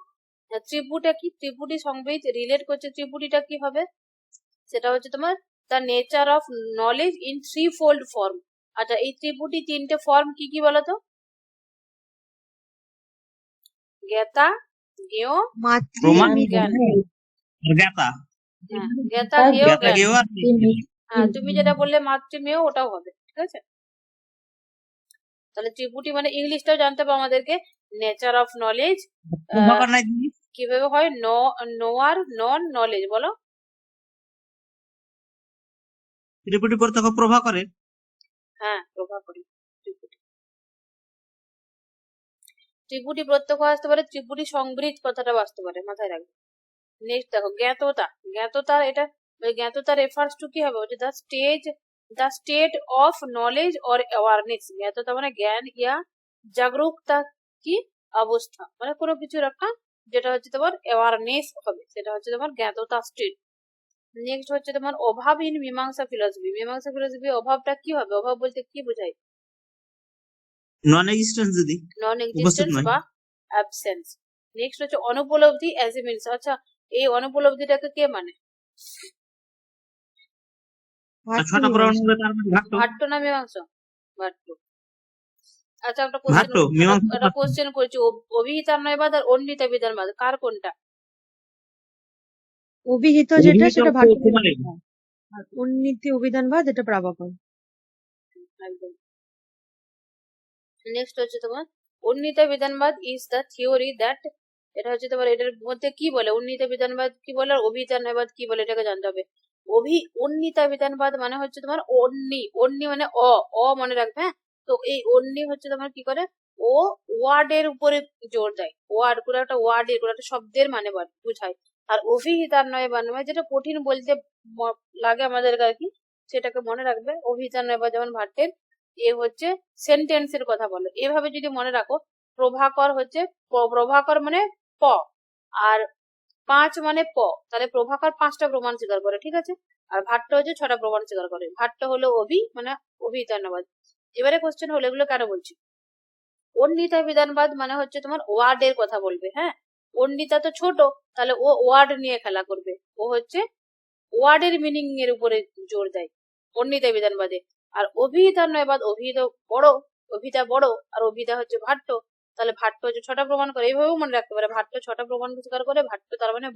Speaker 2: ত্রিপুটা কি? ত্রিপুটি সংবিত রিলেট করছে, ত্রিপুটিটা কি হবে? সেটা হচ্ছে তোমার the nature of knowledge in three fold form. আচ্ছা, এই ত্রিপুটি তিনটে ফর্ম কি কি বলতো? জ্ঞাতা, জ্ঞেয়,
Speaker 3: প্রমাণ,
Speaker 2: জ্ঞান।
Speaker 3: জ্ঞাতা,
Speaker 2: হ্যাঁ, জ্ঞাতা, জ্ঞেয়,
Speaker 3: জ্ঞাতা
Speaker 2: জ্ঞান।
Speaker 3: জ্ঞেয় আর
Speaker 2: হ্যাঁ, তুমি যেটা বললে মাতৃমেয়, ওটাও হবে, ঠিক আছে। তাহলে ত্রিপুটি মানে ইংলিশটাও জানতে হবে আমাদেরকে, নেচার অফ নলেজ
Speaker 3: প্রভাকর নাই দিদি?
Speaker 2: কিভাবে হয়, নোয়ার নন নলেজ, বলো।
Speaker 3: ত্রিপুটি প্রত্যক্ষ প্রভাকরের।
Speaker 2: হ্যাঁ, প্রভাকরী ত্রিপুটি। ত্রিপুটি প্রত্যক্ষ আসতে পারে, ত্রিপুটি সংবৃত কথাটা আসতে পারে, মাথায় রাখবে। নেক্সট দেখো জ্ঞাততা। জ্ঞাততা, এটা জ্ঞাততা রেফার্স টু কি হবে? The state of knowledge or awareness. জ্ঞাততা মানে জ্ঞান ইয়া জাগরুকতা কি অবস্থা, মানে কোনো কিছুর একটা যেটা হচ্ছে তোমার অ্যাওয়ারনেস হবে, সেটা হচ্ছে তোমার জ্ঞাততা স্টেট। নেক্সট হচ্ছে তোমার অভাব ইন মীমাংসা ফিলসফি। মীমাংসা ফিলসফি অভাবটা কি হবে? অভাব বলতে কি বোঝায়?
Speaker 3: নন এক্সিস্টেন্স দিদি,
Speaker 2: নন
Speaker 3: উপস্থিত
Speaker 2: এক্সিস্টেন্স
Speaker 3: নয়।
Speaker 2: বা অ্যাবসেন্স। নেক্সট হচ্ছে অনুপলব্ধি অ্যাজ এ মিনস। আচ্ছা, এই অনুপলব্ধিটাকে কে মানে?
Speaker 3: ছটা প্রমাণ হবে, তার মানে ঘাট্ট।
Speaker 2: ভাট্ট না মীমাংস? ভাট্ট। আচ্ছা, একটা
Speaker 3: ঘাট্ট মীমাংসা।
Speaker 2: কোশ্চেন করছি, অভিহিতার নয়বাদ আর অন্বিতা বিধানবাদ কার কোনটা?
Speaker 4: অভিহিত যেটা সেটা ভাট্ট,
Speaker 3: কুমারের।
Speaker 4: আর উন্নীতি অভিধানবাদ এটা প্রাভাকর।
Speaker 2: একদম। নেক্সট হচ্ছে তোমার উন্নীত বিধানবাদ ইজ দ্য থিওরি দ্যাট, এটা হচ্ছে তোমার এটার মধ্যে কি বলে? উন্নীত বিধানবাদ কি বলে আর অভিহিতা নয়বাদ কি বলে, এটাকে জানতে হবে। উন্নীত বিধানবাদ মানে হচ্ছে তোমার অন্নি মানে অ মনে রাখবে, হ্যাঁ। তো এই অন্নি হচ্ছে তোমার কি করে, ও ওয়ার্ডের উপরে জোর দেয়, ওয়ার্ড কোনো একটা ওয়ার্ডের কোনো একটা শব্দের মানে বুঝায়। আর অভিহিতার নয়বাদ মানে যেটা কঠিন বলতে লাগে আমাদের আর কি, সেটাকে মনে রাখবে। অভিহিতার নয়বাদ যেমন ভাট্টের এ হচ্ছে সেন্টেন্সের কথা বলে, এভাবে যদি মনে রাখো। প্রভাকর হচ্ছে প্রভাকর মানে প, আর 5 মানে প, তাহলে প্রভাকর 5টা প্রমাণ স্বীকার করে, ঠিক আছে। আর ভাট্ট হচ্ছে 6টা প্রমাণ স্বীকার করে। ভাট্ট হলো মানে অভিহিতান্নবাদ। এবারে কোশ্চেন হলো এগুলো কেন বলছি? অন্বিতা বিধানবাদ মানে হচ্ছে তোমার ওয়ার্ডের কথা বলবে, হ্যাঁ। অন্বিতা তো ছোট, তাহলে ও ওয়ার্ড নিয়ে খেলা করবে, ও হচ্ছে ওয়ার্ডের মিনিং এর উপরে জোর দেয় অন্বিতা বিধানবাদে। আর অভিহিতার নয়বাদ, অভিহিত বড়, অভিতা বড়, আর অভিতা হচ্ছে ভাট্ট, তাহলে ভাট্ট হচ্ছে 6টা প্রমাণ করে, এইভাবেও মনে রাখতে পারে। ভাট্ট 6টা প্রমাণ স্বীকার করে, ভাট্ট তার মানে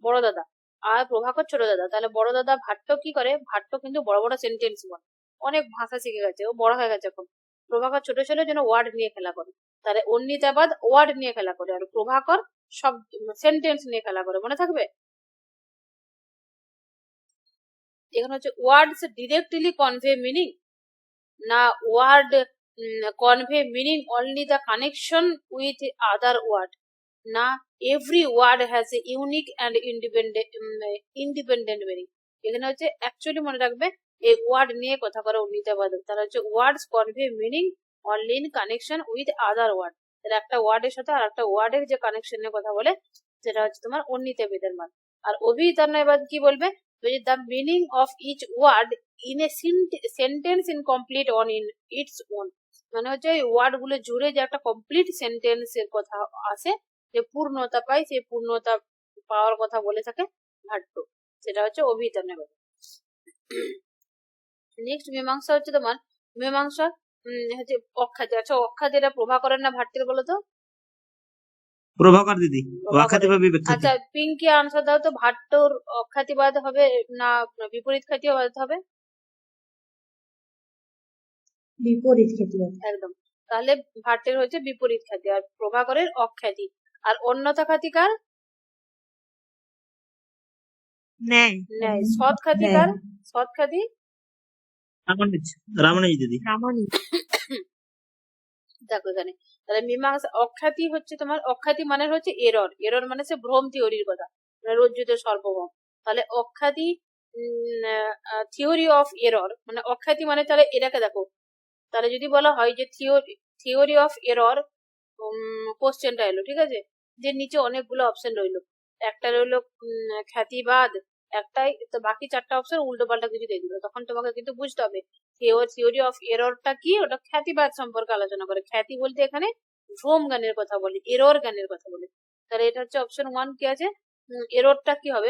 Speaker 2: বড় দাদা, আর প্রভাকর ছোট দাদা। তাহলে বড় দাদা ভাট্ট কি করে? ভাট্ট কিন্তু বড় বড় সেন্টেন্স বলে, অনেক ভাষা শিখে গেছে, ও বড় হয়ে গেছে এখন। প্রভাকর ছোট ছিল যেন ওয়ার্ড নিয়ে খেলা করে, তাহলে অন্বিতাবাদ ওয়ার্ড নিয়ে খেলা করে, আর প্রভাকর সব সেন্টেন্স নিয়ে খেলা করে, মনে থাকবে। এখানে হচ্ছে ওয়ার্ডস ডিরেক্টলি কনভে মিনিং, না word convey meaning only the connection with other word. না, every word has a unique and independent meaning. এখানে হচ্ছে অ্যাকচুয়ালি মনে রাখবে এই ওয়ার্ড নিয়ে কথা করে অন্বিতাবাদক। তারা হচ্ছে words convey meaning only in connection with other word. তাহলে একটা ওয়ার্ডের সাথে আর একটা ওয়ার্ডের যে কানেকশন নিয়ে কথা বলে সেটা হচ্ছে তোমার অন্বিতাবাদের মান। আর অভিধানবাদ কি বলবে, the meaning of each word in a sentence incomplete on in its own. মানে হচ্ছে এই ওয়ার্ড গুলো জুড়ে যে একটা কমপ্লিট সেন্টেন্স এর কথা আসে, যে পূর্ণতা পায়, সেই পূর্ণতা পাওয়ার কথা বলে থাকে ভাট্ট, সেটা হচ্ছে অভিধানবাদ। নেক্সট মীমাংসা হচ্ছে তোমার মীমাংসা হচ্ছে অখ্যাতি। আচ্ছা, অখ্যাতিটা প্রভাকরের না ভাট্টের বলো তো?
Speaker 3: প্রভাকর দিদি, অখ্যাতি বা বিখ্যাতি।
Speaker 2: আচ্ছা, পিঙ্কি আনসার দাও তো, ভাট্টর অখ্যাতিবাদ হবে না বিপরীত খ্যাতিবাদ হবে?
Speaker 1: বিপরীত খ্যাতিবাদ।
Speaker 2: একদম। তাহলে ভাট্টের হচ্ছে বিপরীত খ্যাতি আর প্রভাকরের অখ্যাতি। আর অন্যথা খ্যাতিকার
Speaker 4: ন্যায়।
Speaker 2: ন্যায়। সৎ খ্যাতিকার সৎ খ্যাতি
Speaker 3: রামানুজ দিদি।
Speaker 4: রামানুজ।
Speaker 2: দেখো এখানে তাহলে মীমাংসা অখ্যাতি হচ্ছে তোমার, অখ্যাতি মানে হচ্ছে এরর। এরর মানে হচ্ছে ভ্রম থিওরির কথা, মানে রজ্জুতে সর্বভ্রম। তাহলে অখ্যাতি থিওরি অফ এরর, মানে অখ্যাতি মানে তাহলে এটাকে দেখো, তাহলে যদি বলা হয় যে থিওরি অফ এরর কোশ্চেনটা এলো, ঠিক আছে, যে নিচে অনেকগুলো অপশন রইলো, একটা রইলো খ্যাতিবাদ, একটাই তো, বাকি চারটা অপশন উল্টো পাল্টা কিছু দিয়ে দিল, তখন তোমাকে কিন্তু বুঝতে হবে থিওরি অফ এররটা কি, ওটা খ্যাতিবাদ সম্পর্কে আলোচনা করে। খ্যাতি বলতে এখানে ভ্রম জ্ঞানের কথা বলে, এরর জ্ঞানের কথা বলে। তাহলে এটা হচ্ছে অপশন 1 কি আছে, এররটা কি হবে,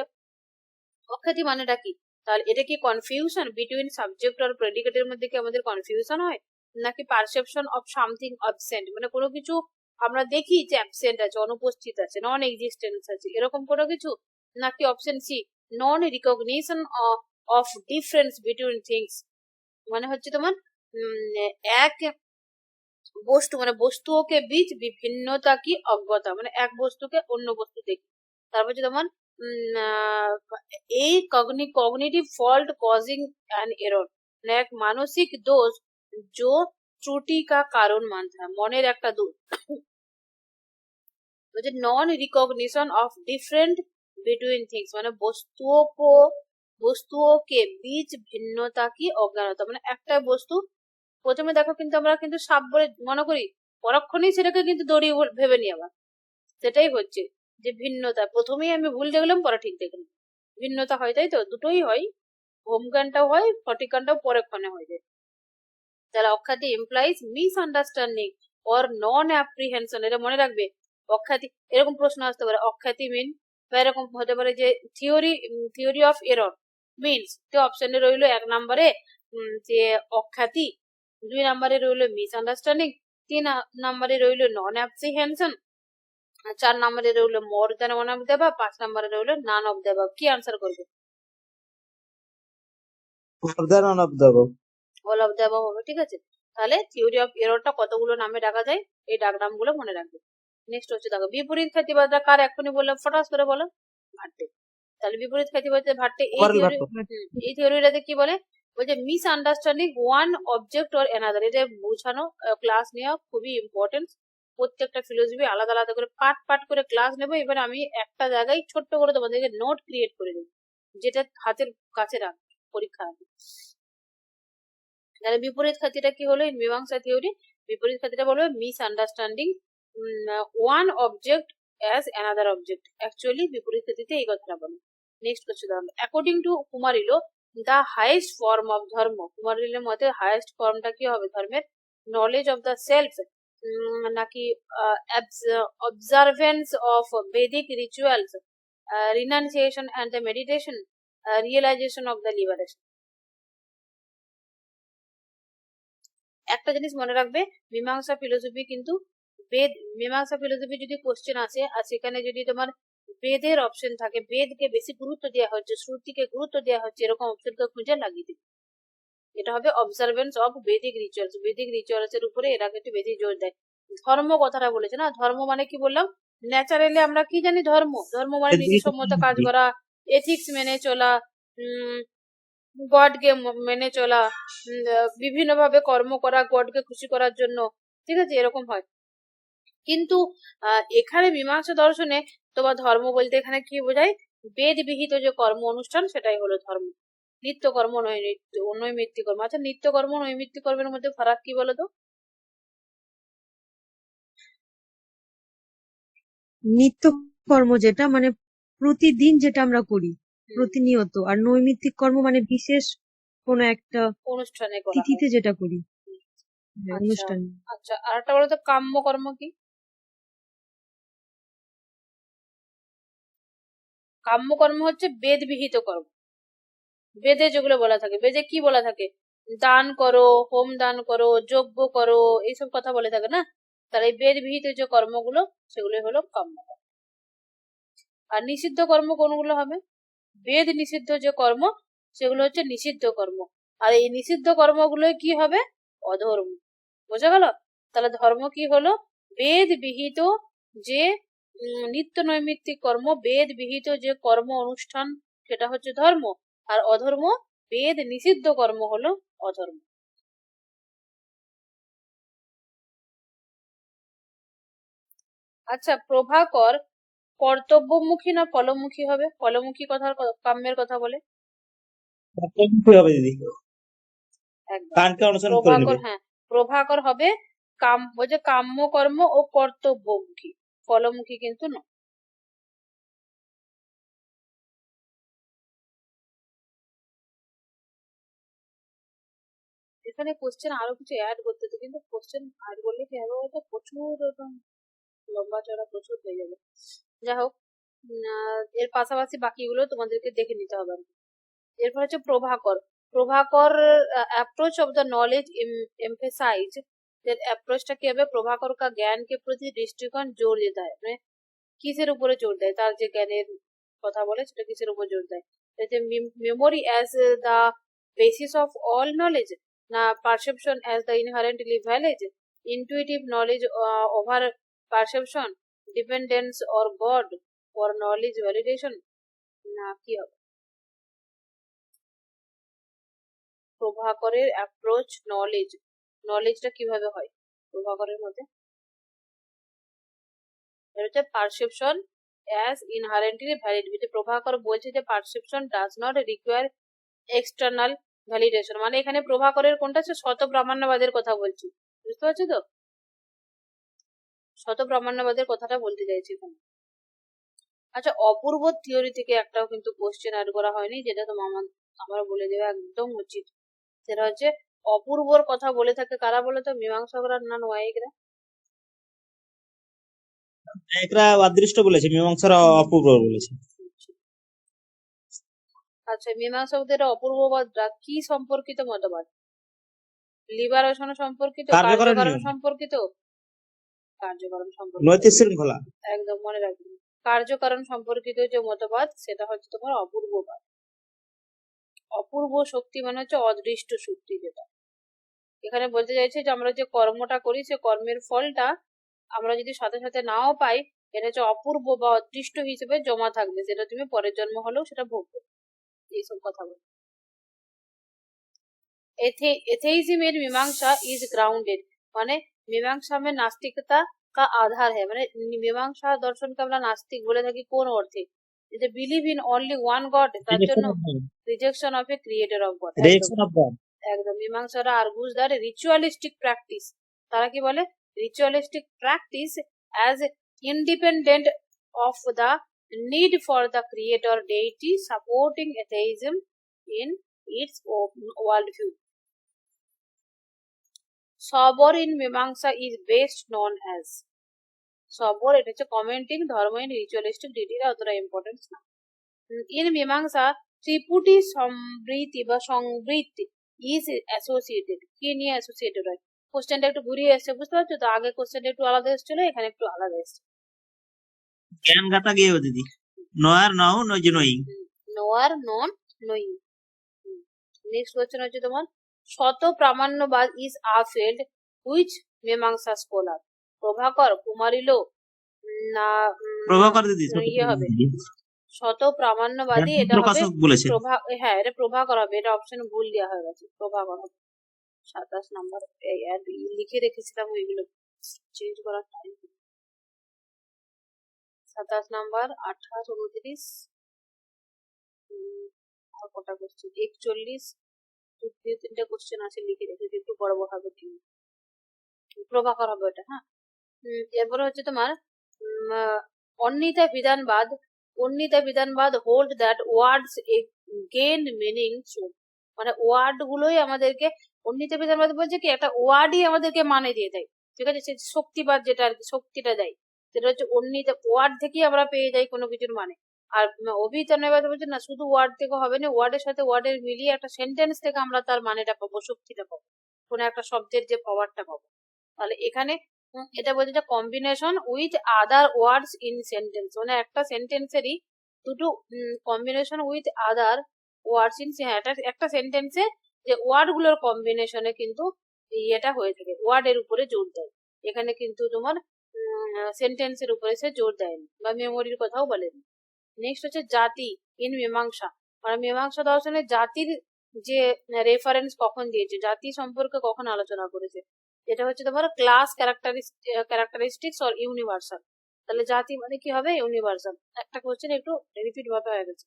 Speaker 2: অখ্যাতি মানেটা কি। তাহলে এটা কি কনফিউশন বিটুইন সাবজেক্ট আর প্রেডিকেটের মধ্যে কি আমাদের কনফিউশন হয়, নাকি পারসেপশন অফ সামথিং অ্যাবসেন্ট, মানে কোনো কিছু আমরা দেখি যে অ্যাবসেন্ট আছে, অনুপস্থিত আছে, নন এক্সিস্টেন্স আছে, এরকম কোনো কিছু, নাকি option C non recognition of difference between things, মানে হচ্ছে তোমার এক বস্তু মানে বস্তুকে বীচ বিভিন্নতা কি অজ্ঞতা, মানে এক বস্তুকে অন্য বস্তু দেখি। তারপর হচ্ছে তোমার এই cognitive fault causing an error, মানে এক মানসিক দোষ जो त्रुटि का कारण मानता है, মনের একটা দোষ। मुझे non recognition of different between things, মানে বস্তুओं के बीच ভিন্নতা কি অজ্ঞানতা, মানে একটা বস্তু প্রথমে দেখো কিন্তু আমরা কিন্তু সাপ বলে মনে করি, পরক্ষণেই সেটাকে কিন্তু দড়ি ভেবে নিই আবার, সেটাই হচ্ছে যে ভিন্নতা, প্রথমেই আমি ভুল দেখলাম পরে ঠিক দেখলাম, ভিন্নতা হয়, তাই তো, দুটোই হয়, ভ্রমজ্ঞানটাও হয়, সঠিক জ্ঞানটাও পরক্ষণে হয়ে যায়। তাহলে অখ্যাতি implies misunderstanding or non apprehension, এটা মনে রাখবে। অখ্যাতি এরকম প্রশ্ন আসতে পারে, অখ্যাতি মিন, বা এরকম হতে পারে যে থিওরি অফ এরর মিনস, তো অপশনে রইলো 1 নম্বরে যে অখ্যাতি, 2 নম্বরে রইলো মিসআন্ডারস্ট্যান্ডিং, 3 নম্বরে রইলো নন অ্যাপ্রিহেনশন, 4 নম্বরে রইলো more than one of the above, 5 নম্বরে রইলো নান অফ দ্য অ্যাবাভ। কি আনসার করবে? অল অফ দ্য অ্যাবাভ হবে, ঠিক আছে। তাহলে থিওরি অফ এররটা কতগুলো নামে ডাকা যায়, এই ডাকনাম গুলো মনে রাখবে। নেক্সট হচ্ছে দেখো বিপরীত খ্যাতিবাদরা কার, এখনই বললাম ফটাস করে বলো, ভাট্টে। তাহলে বিপরীত খ্যাতিবাদ ভাট্টে এই থিওরিটাতে কি বলে, বলছে miss understanding one object or another, এটা বোঝানো, ক্লাস নেওয়া খুবই ইম্পর্টেন্ট। প্রত্যেকটা ফিলোসফি আলাদা আলাদা করে পার্ট করে ক্লাস নেবো। এবার আমি একটা জায়গায় ছোট্ট করে তোমাদেরকে নোট ক্রিয়েট করে দেবো, যেটা হাতের কাছে রাখ পরীক্ষা হবে। তাহলে বিপরীত খ্যাতিটা কি হলো, মীমাংসা থিওরি বিপরীত খ্যাতিটা বলবে misunderstanding one object as another object, actually বিপরীত খ্যাতিতে এই কথাটা বলে। নেক্সট কোশ্চেন দেখো, according to Kumarila the highest form of dharma, কুমারিলের মতে হাইয়েস্ট ফর্মটা কি হবে ধর্মের, নলেজ অফ দ্য সেলফ, নাকি observance of Vedic rituals, renunciation and the meditation, realisation of the liberation. একটা জিনিস মনে রাখবে, মীমাংসা ফিলোসফি কিন্তু মীমাংসা ফিলোসফি যদি কোশ্চেন আসে আর সেখানে যদি তোমার বেদের অপশন থাকে, বেদকে বেশি গুরুত্ব দেওয়া হচ্ছে, শ্রুতিকে গুরুত্ব দেওয়া হচ্ছে, এরকম অপশনকে খুঁজে লাগিয়ে দিবে। এটা হবে observance of Vedic rituals, Vedic rituals এর উপরে এরা একটু বেশি জোর দেয়। ধর্ম কথাটা বলেছে না, ধর্ম মানে কি বললাম, ন্যাচারালি আমরা কি জানি, ধর্ম মানে নীতিসম্মত কাজ করা, এথিক্স মেনে চলা, গডকে মেনে চলা, বিভিন্ন ভাবে কর্ম করা গডকে খুশি করার জন্য, ঠিক আছে, এরকম হয়। কিন্তু এখানে মীমাংসা দর্শনে তোমার ধর্ম বলতে এখানে কি বোঝায়, বেদ বিহিত যে কর্ম অনুষ্ঠান সেটাই হলো ধর্ম। নিত্য কর্ম নৈমিত্তিক কর্ম। আচ্ছা, নিত্য কর্ম নৈমিত্তিক কর্মের মধ্যে ফারাক কি বলো তো?
Speaker 4: নিত্য কর্ম যেটা মানে প্রতিদিন যেটা আমরা করি, প্রতিনিয়ত, আর নৈমিত্তিক কর্ম মানে বিশেষ কোনো একটা
Speaker 2: অনুষ্ঠানে করা হয়।
Speaker 4: তিথিতে যেটা করি,
Speaker 2: আচ্ছা
Speaker 4: অনুষ্ঠান।
Speaker 2: আচ্ছা, আর একটা বলো তো, কাম্য কর্ম কি? কাম্য কর্ম হচ্ছে বেদ বিহিত কর্ম। বেদে যেগুলো বলা থাকে, বেদে কি বলা থাকে, দান করো, হোম দান করো, যজ্ঞ করো, এইসব কথা বলে থাকে না। তার এই বেদ বিহিত যে কর্মগুলো সেগুলো হলো কাম্য কর্ম। আর নিষিদ্ধ কর্ম কোনগুলো হবে? বেদ নিষিদ্ধ যে কর্ম সেগুলো হচ্ছে নিষিদ্ধ কর্ম। আর এই নিষিদ্ধ কর্মগুলোই কি হবে? অধর্ম। বোঝা গেল? তাহলে ধর্ম কি হলো? বেদ বিহিত যে নিত্য নৈমিত্তিক কর্ম, বেদ বিহিত যে কর্ম অনুষ্ঠান সেটা হচ্ছে ধর্ম। আর অধর্ম বেদ নিষিদ্ধ কর্ম হলো অধর্ম। আচ্ছা, প্রভাকর কর্তব্যমুখী না ফলমুখী হবে? ফলমুখী কথার কাম্যের কথা বলে
Speaker 3: কর্তব্যমুখী হবে দিদি,
Speaker 2: একদম।
Speaker 3: কানকে অনুসরণ করে নেবে।
Speaker 2: প্রভাকর, হ্যাঁ, প্রভাকর হবে কাম্য কর্ম ও কর্তব্যমুখী, ফলমুখী কিন্তু নয়। এখানে কোশ্চেন আরো কিছু অ্যাড করতে হতো, কিন্তু কোশ্চেন অ্যাড করলে কি হবে বলতো, প্রচুর একদম লম্বা চড়া প্রচুর হয়ে যাবে। যাই হোক, এর পাশাপাশি বাকিগুলো তোমাদেরকে দেখে নিতে হবে। এরপর হচ্ছে Prabhakar. Prabhakar approach of the knowledge emphasise, অ্যাপ্রোচটা কি হবে, প্রভাকর का ज्ञान के प्रति दृष्टिकोण जोर देता है, মানে কিসের উপরে জোর দেয়, তার যে জ্ঞানের কথা বলে সেটা কিসের উপর জোর দেয়। Memory as the basis of all knowledge, না perception as the inherently valid, intuitive knowledge over perception, dependence or God for knowledge validation, না কি হবে? প্রভাকরের অ্যাপ্রোচ নলেজ, নলেজটা কিভাবে হয় প্রভাকরের মধ্যে? এটা হচ্ছে পারসেপশন অ্যাজ ইনহারেন্টলি ভ্যালিড। যে প্রভাকর বলছে যে perception does not require external validation, মানে এখানে প্রভাকরের কোনটা হচ্ছে শত প্রামাণ্যবাদের কথা বলছি, বুঝতে পারছো তো? শত প্রামাণ্যবাদের কথাটা বলতে চাইছি এখানে। আচ্ছা, অপূর্ব থিওরি থেকে একটাও কিন্তু কোশ্চেন অ্যাড করা হয়নি, যেটা তোমার আমার বলে দেওয়া একদম উচিত। সেটা হচ্ছে অপূর্বর কথা বলে থাকে কারা বলে তো, মীমাংসকরা না নয়ায়িকরা?
Speaker 3: একরা অদৃষ্ট বলেছে, মীমাংসারা অপূর্ব বলেছে।
Speaker 2: আচ্ছা, মীমাংসকদের অপূর্ববাদরা কি সম্পর্কিত মতবাদ? লিবারেশন সম্পর্কিত,
Speaker 3: কার্যকরণ
Speaker 2: কার্যকারণ
Speaker 3: নিয়ম,
Speaker 2: সম্পর্কিত, কার্যকারণ সম্পর্কিত,
Speaker 3: নৈতিক শৃঙ্খলা।
Speaker 2: একদম মনে রাখবেন। কার্যকারণ সম্পর্কিত যে মতবাদ সেটা হচ্ছে তোমার অপূর্ববাদ। অপূর্ব শক্তি মানে হচ্ছে অদৃষ্ট শক্তি, যেটা এখানে বলতে চাইছে যে আমরা যে কর্মটা করি সে কর্মের ফলটা আমরা যদি সাথে সাথে নাও পাই, এটা হচ্ছে অপূর্ব বা অদৃষ্ট হিসেবে জমা থাকবে, সেটা তুমি পরের জন্ম হলেও সেটা ভোগ করবে। এইসব কথা বলে। एथेइज्म एंड मीमांसा इज ग्राउंडेड, মানে মীমাংসা में नास्तिकता का आधार है, মানে মীমাংসা দর্শনকে আমরা নাস্তিক বলে থাকি কোন অর্থে, যে believe in only one god, তার জন্য rejection of A creator of god. একদম মীমাংসারা আর্গুজ দ্যাট রিচুয়ালিস্টিক প্র্যাকটিস, তারা কি বলে, ritualistic practice as independent of the need for the creator deity, supporting atheism in its world view. Sabor in Mimamsa is best known as Sabor, এটা হচ্ছে commenting ধর্ম in ritualistic ডিটিরা অতটা importance না। In মীমাংসা ত্রিপুটি সমৃদ্ধি বা সংবৃত্তি ইজ অ্যাসোসিয়েটেড, কি নিয়ে associated হয়? কোশ্চেনটা একটু ঘুরিয়ে এসছে, বুঝতে পারছো তো? আগে কোশ্চেনটা একটু আলাদা এসেছিল, এখানে একটু আলাদা এসছে।
Speaker 3: জ্ঞান গাতা গিয়ে দিদি, নয়ার নাও নয় যে নয়িং,
Speaker 2: নোয়ার নন নয়িং। নেক্সট কোশ্চেন হচ্ছে তোমার শত প্রামাণ্যবাদ ইজ আফেল্ড হুইচ মীমাংসা স্কলার, প্রভাকর, কুমারিলো, না
Speaker 3: প্রভাকর দিদি,
Speaker 2: ইয়ে হবে শত প্রামাণ্যবাদী, এটা হবে
Speaker 3: প্রকাশক বলেছে।
Speaker 2: হ্যাঁ এটা প্রভাকর হবে, এটা অপশন ভুল দেওয়া হয়ে গেছে, প্রভাকর হবে 27 নম্বর। লিখে রেখেছিলাম ওইগুলো চেঞ্জ করার টাইম। 27 নম্বর, 28, 29, আর কটা কোশ্চেন, 41, 2-3টা কোশ্চেন আছে লিখে রেখেছি, একটু বড় বড় হবে, প্রভাকর হবে ওটা। হ্যাঁ, এরপরে হচ্ছে তোমার অন্বিতা বিধানবাদ। অন্বিতা বিধানবাদ hold that words gain meaning, মানে ওয়ার্ড গুলোই আমাদেরকে, অন্বিতা বিধানবাদ বলছে কি একটা ওয়ার্ডই আমাদেরকে মানে দিয়ে দেয়, ঠিক আছে, সে শক্তিবাদ যেটা আর কি, শক্তিটা দেয়, সেটা হচ্ছে অন্বিতা, ওয়ার্ড থেকেই আমরা পেয়ে যাই কোনো কিছুর মানে। আর অভিধানবাদ বলছে না, শুধু ওয়ার্ড থেকে হবে না, ওয়ার্ডের সাথে ওয়ার্ডের মিলিয়ে একটা সেন্টেন্স থেকে আমরা তার মানেটা পাবো, শক্তিটা পাবো, কোনো একটা শব্দের যে পাওয়ারটা পাবো। তাহলে এখানে এটা বলছে যে combination with other words in sentence, মানে একটা সেন্টেন্সেরই দুটো combination with other words in, একটা সেন্টেন্সে যে ওয়ার্ড গুলোর কম্বিনেশনে কিন্তু ইয়েটা হয়ে থাকে, ওয়ার্ডের উপরে জোর দেয়। এখানে কিন্তু তোমার সেন্টেন্সের উপরে সে জোর দেয়নি বা মেমোরির কথাও বলেনি। নেক্সট হচ্ছে জাতি ইন মীমাংসা, মানে মীমাংসা দর্শনে জাতির যে রেফারেন্স কখন দিয়েছে, জাতি সম্পর্কে কখন আলোচনা করেছে, এটা হচ্ছে তোমার ক্লাস ক্যারেক্টারিস্টিক্স অর ইউনিভার্সাল। তাহলে জাতি মানে কি হবে, ইউনিভার্সাল। একটা কোশ্চেন একটু রিপিট ভাবে হয়ে গেছে,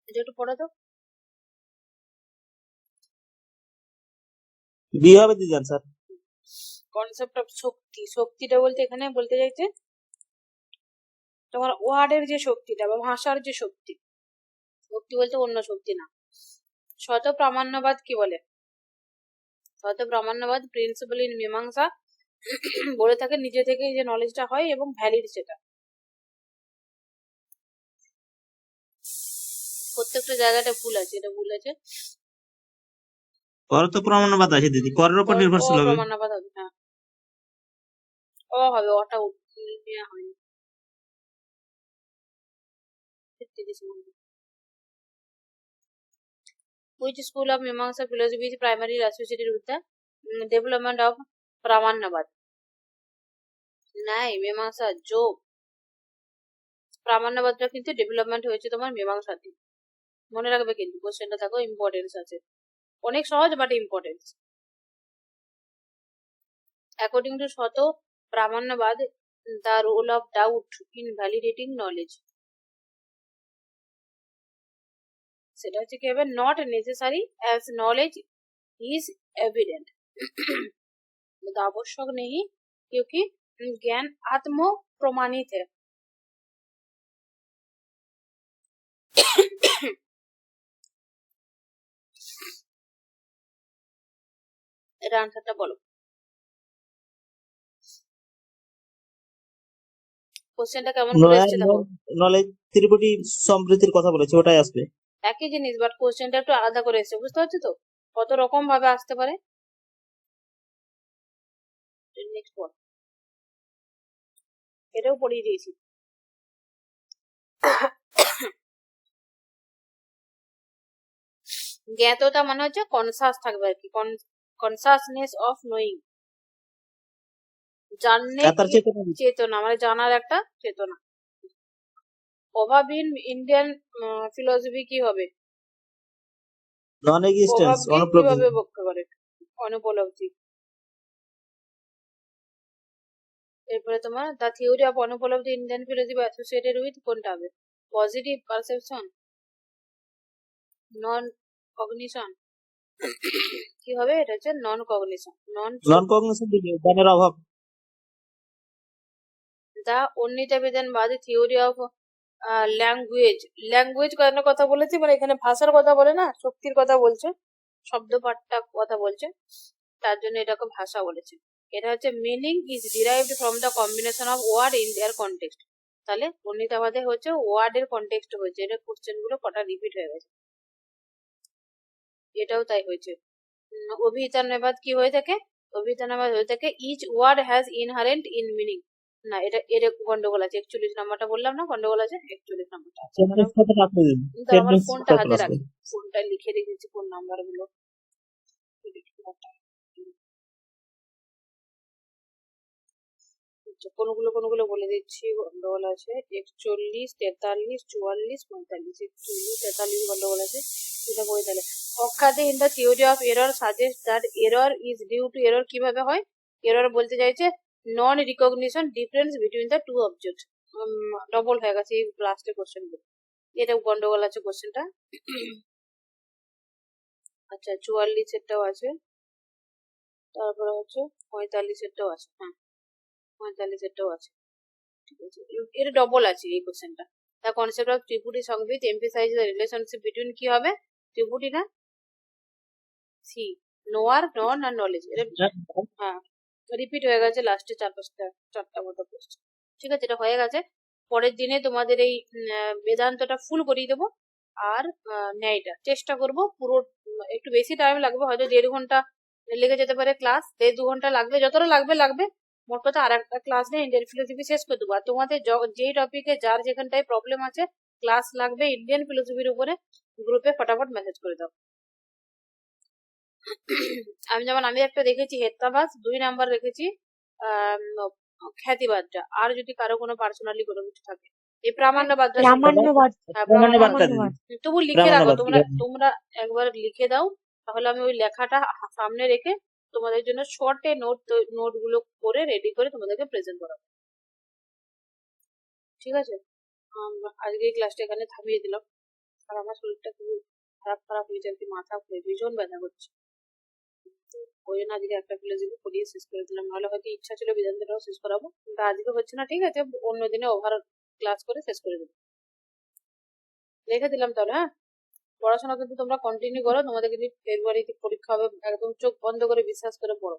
Speaker 2: এটা একটু পড়ে দাও।
Speaker 3: বি হবে দিদি আনসার।
Speaker 2: কনসেপ্ট অফ শক্তি, শক্তিটা বলতে এখানে বলতে চাইছে তোমার ওয়ার্ডের যে শক্তিটা বা ভাষার যে শক্তি, শক্তি বলতে অন্য শক্তি না। শত প্রামাণ্যবাদ কি বলে, শত প্রামাণ্যবাদ প্রিন্সিপাল ইন মীমাংসা বলে থাকে নিজে থেকে যে নলেজটা হয় এবং ভ্যালিড সেটা। প্রত্যেকটা জায়গাটা ভুল আছে, এটা ভুল আছে,
Speaker 3: কর তো প্রমাণবাদ আছে দিদি, করের উপর নির্ভরশীল হবে।
Speaker 2: অপ্রমাণ্যবাদ হবে, হ্যাঁ হবে, ওটা নেওয়া হয়নি। Which school of Mimamsa philosophy is primarily associated with the development of Pramanyabad? নাই, মীমাংসা যোগ, প্রামাণ্যবাদটা কিন্তু ডেভেলপমেন্ট হয়েছে তোমার মীমাংসাতে, মনে রাখবে কিন্তু কোশ্চেনটা থাকো, ইম্পর্টেন্স আছে, অনেক সহজ বাট ইম্পর্টেন্স। অ্যাকর্ডিং টু শত প্রামাণ্যবাদ, the role of doubt in validating knowledge, সেটা হচ্ছে কি হবে, not necessary as knowledge is evident, आवश्यक नहीं क्योंकि ज्ञान आत्म प्रमाणित है। এটা আনসারটা বলো, কোশ্চেনটা কেমন করে এসেছে দেখো,
Speaker 3: নলেজ ত্রিপুটি সমৃদ্ধির কথা বলেছে, ওটাই আসবে।
Speaker 2: একই জিনিস বাট কোশ্চেনটা একটু আলাদা করে এসেছে, বুঝতে পারছো তো কত রকম ভাবে আসতে পারে। নেক্সট ওয়ান, এটাও পড়িয়ে দিয়েছি। জ্ঞাততা মানে হচ্ছে কনসাস থাকবে আর কি, কনসাসনেস অফ নোয়িং, জানলে চেতনা, মানে জানার একটা চেতনা। অভাবহীন ইন্ডিয়ান ফিলোসফি কি হবে,
Speaker 3: নন এক্সিস্টেন্স,
Speaker 2: কিভাবে ব্যাখ্যা করে, অনুপলব্ধি। এরপরে তোমার দ্য থিওরি অফ অনুপলব্ধি ইন্ডিয়ান ফিলোসফি অ্যাসোসিয়েটেড উইথ কোনটা হবে, পজিটিভ পারসেপশন, নন কগনিশন, কি হবে, এটা হচ্ছে নন কগনিশন,
Speaker 3: নন কগনিশন জ্ঞানের অভাব।
Speaker 2: দা অন্বিতা বিধানবাদ থিওরি অফ ল্যাঙ্গুয়েজ, ল্যাঙ্গুয়েজ কেন কথা বলেছি, মানে এখানে ভাষার কথা বলে না, শক্তির কথা বলছে, শব্দ পাঠটা কথা বলছে, তার জন্য এটাকে ভাষা বলেছে। এটা হচ্ছে meaning is derived from the combination of word in their context, তাহলে অন্বিতাবাদে হচ্ছে ওয়ার্ডের কনটেক্সট হয়েছে, এটা কোশ্চেন গুলো কটা রিপিট হয়ে গেছে, এটাও তাই হয়েছে। অভিধানবাদ কি হয়ে থাকে, অভিধানবাদ হয়ে থাকে each word has inherent in meaning, না এটা এর গন্ডগোল আছে, 41 নাম্বারটা বললাম না গন্ডগোল আছে, 41 নাম্বারটা আছে, কিন্তু আমার ফোনটা হাতে রাখি, ফোনটা লিখে রেখেছি কোন নাম্বার গুলো, আচ্ছা, কোনগুলো বলে দিচ্ছি। গন্ডগোল আছে 41, 43, 44, 45। 41, 43 গন্ডগোল আছে, এটা বই তাহলে। অখ্যাতি in the theory of error suggest that error is due to error কিভাবে হয়? এরর বলতে চাইছে non recognition difference between the two object. Double হয়ে গেছে এই লাস্টের কোশ্চেন গুলো, এটা গন্ডগোল আছে কোশ্চেনটা। আচ্ছা, 44 এরটাও আছে, তারপরে হচ্ছে 45 এরটাও আছে। হ্যাঁ, 45 এরটাও আছে, ঠিক আছে। এটা ডবল আছে এই কোশ্চেনটা। দ্য কনসেপ্ট অফ ত্রিপুটি সংবিত এমফেসাইজ দ্য রিলেশনশিপ বিটুইন কি হবে? ত্রিপুটি না সি, নোয়ার, নন আর নলেজ। এটা হ্যাঁ রিপিট হয়ে গেছে লাস্টে 4-5টা মতো কোশ্চেন, ঠিক আছে। এটা হয়ে গেছে। পরের দিনে তোমাদের এই বেদান্তটা ফুল করিয়ে দেবো। আর ন্যায়টা চেষ্টা করব পুরো, একটু বেশি টাইম লাগবে, হয়তো 1.5 ঘন্টা লেগে যেতে পারে ক্লাস, 1.5-2 ঘন্টা লাগবে, যতটা লাগবে। মোট কথা আর একটা ক্লাস নিয়ে ইন্ডিয়ান ফিলোসফি শেষ করে দেবো। আর তোমাদের যেই টপিকে যার যেখানটায় প্রবলেম আছে, ক্লাস লাগবে ইন্ডিয়ান ফিলোসফির উপরে, গ্রুপে ফটাফট মেসেজ করে দাও। আমি একটা রেখেছি হেত্তাবাস, 2 নাম্বার রেখেছি খ্যাতিবাদটা। আর যদি কারো কোনো পার্সোনালি কোনো কিছু থাকে, এই প্রামাণ্যবাদটা
Speaker 4: প্রামাণ্যবাদ
Speaker 3: প্রামাণ্যবাদটা দিন।
Speaker 4: প্রামাণ্যবাদ
Speaker 2: তবু লিখে রাখো,
Speaker 3: প্রামাণ্যবাদ
Speaker 2: তোমরা তোমরা একবার লিখে দাও, তাহলে আমি ওই লেখাটা সামনে রেখে তোমাদের জন্য শর্টে নোট গুলো করে রেডি করে তোমাদেরকে প্রেজেন্ট করাবো, ঠিক আছে। আজকে এই ক্লাসটা এখানে থামিয়ে দিলাম। আর আমার শরীরটা খুব খারাপ হয়েছে, আর কি মাথা ভীষণ ব্যথা করছে। ওই জন্য আজকে একটা ফিলোসফি পড়িয়ে শেষ করে দিলাম, নাহলে হয়তো ইচ্ছা ছিল বেদান্তটাও শেষ করাবো, কিন্তু আজকে হচ্ছে না, ঠিক আছে। অন্য দিনে ওভার ক্লাস করে শেষ করে দেবো, রেখে দিলাম তাহলে। হ্যাঁ, পড়াশোনা কিন্তু তোমরা কন্টিনিউ করো, তোমাদের কিন্তু ফেব্রুয়ারিতে পরীক্ষা হবে, একদম চোখ বন্ধ করে বিশ্বাস করে পড়ো।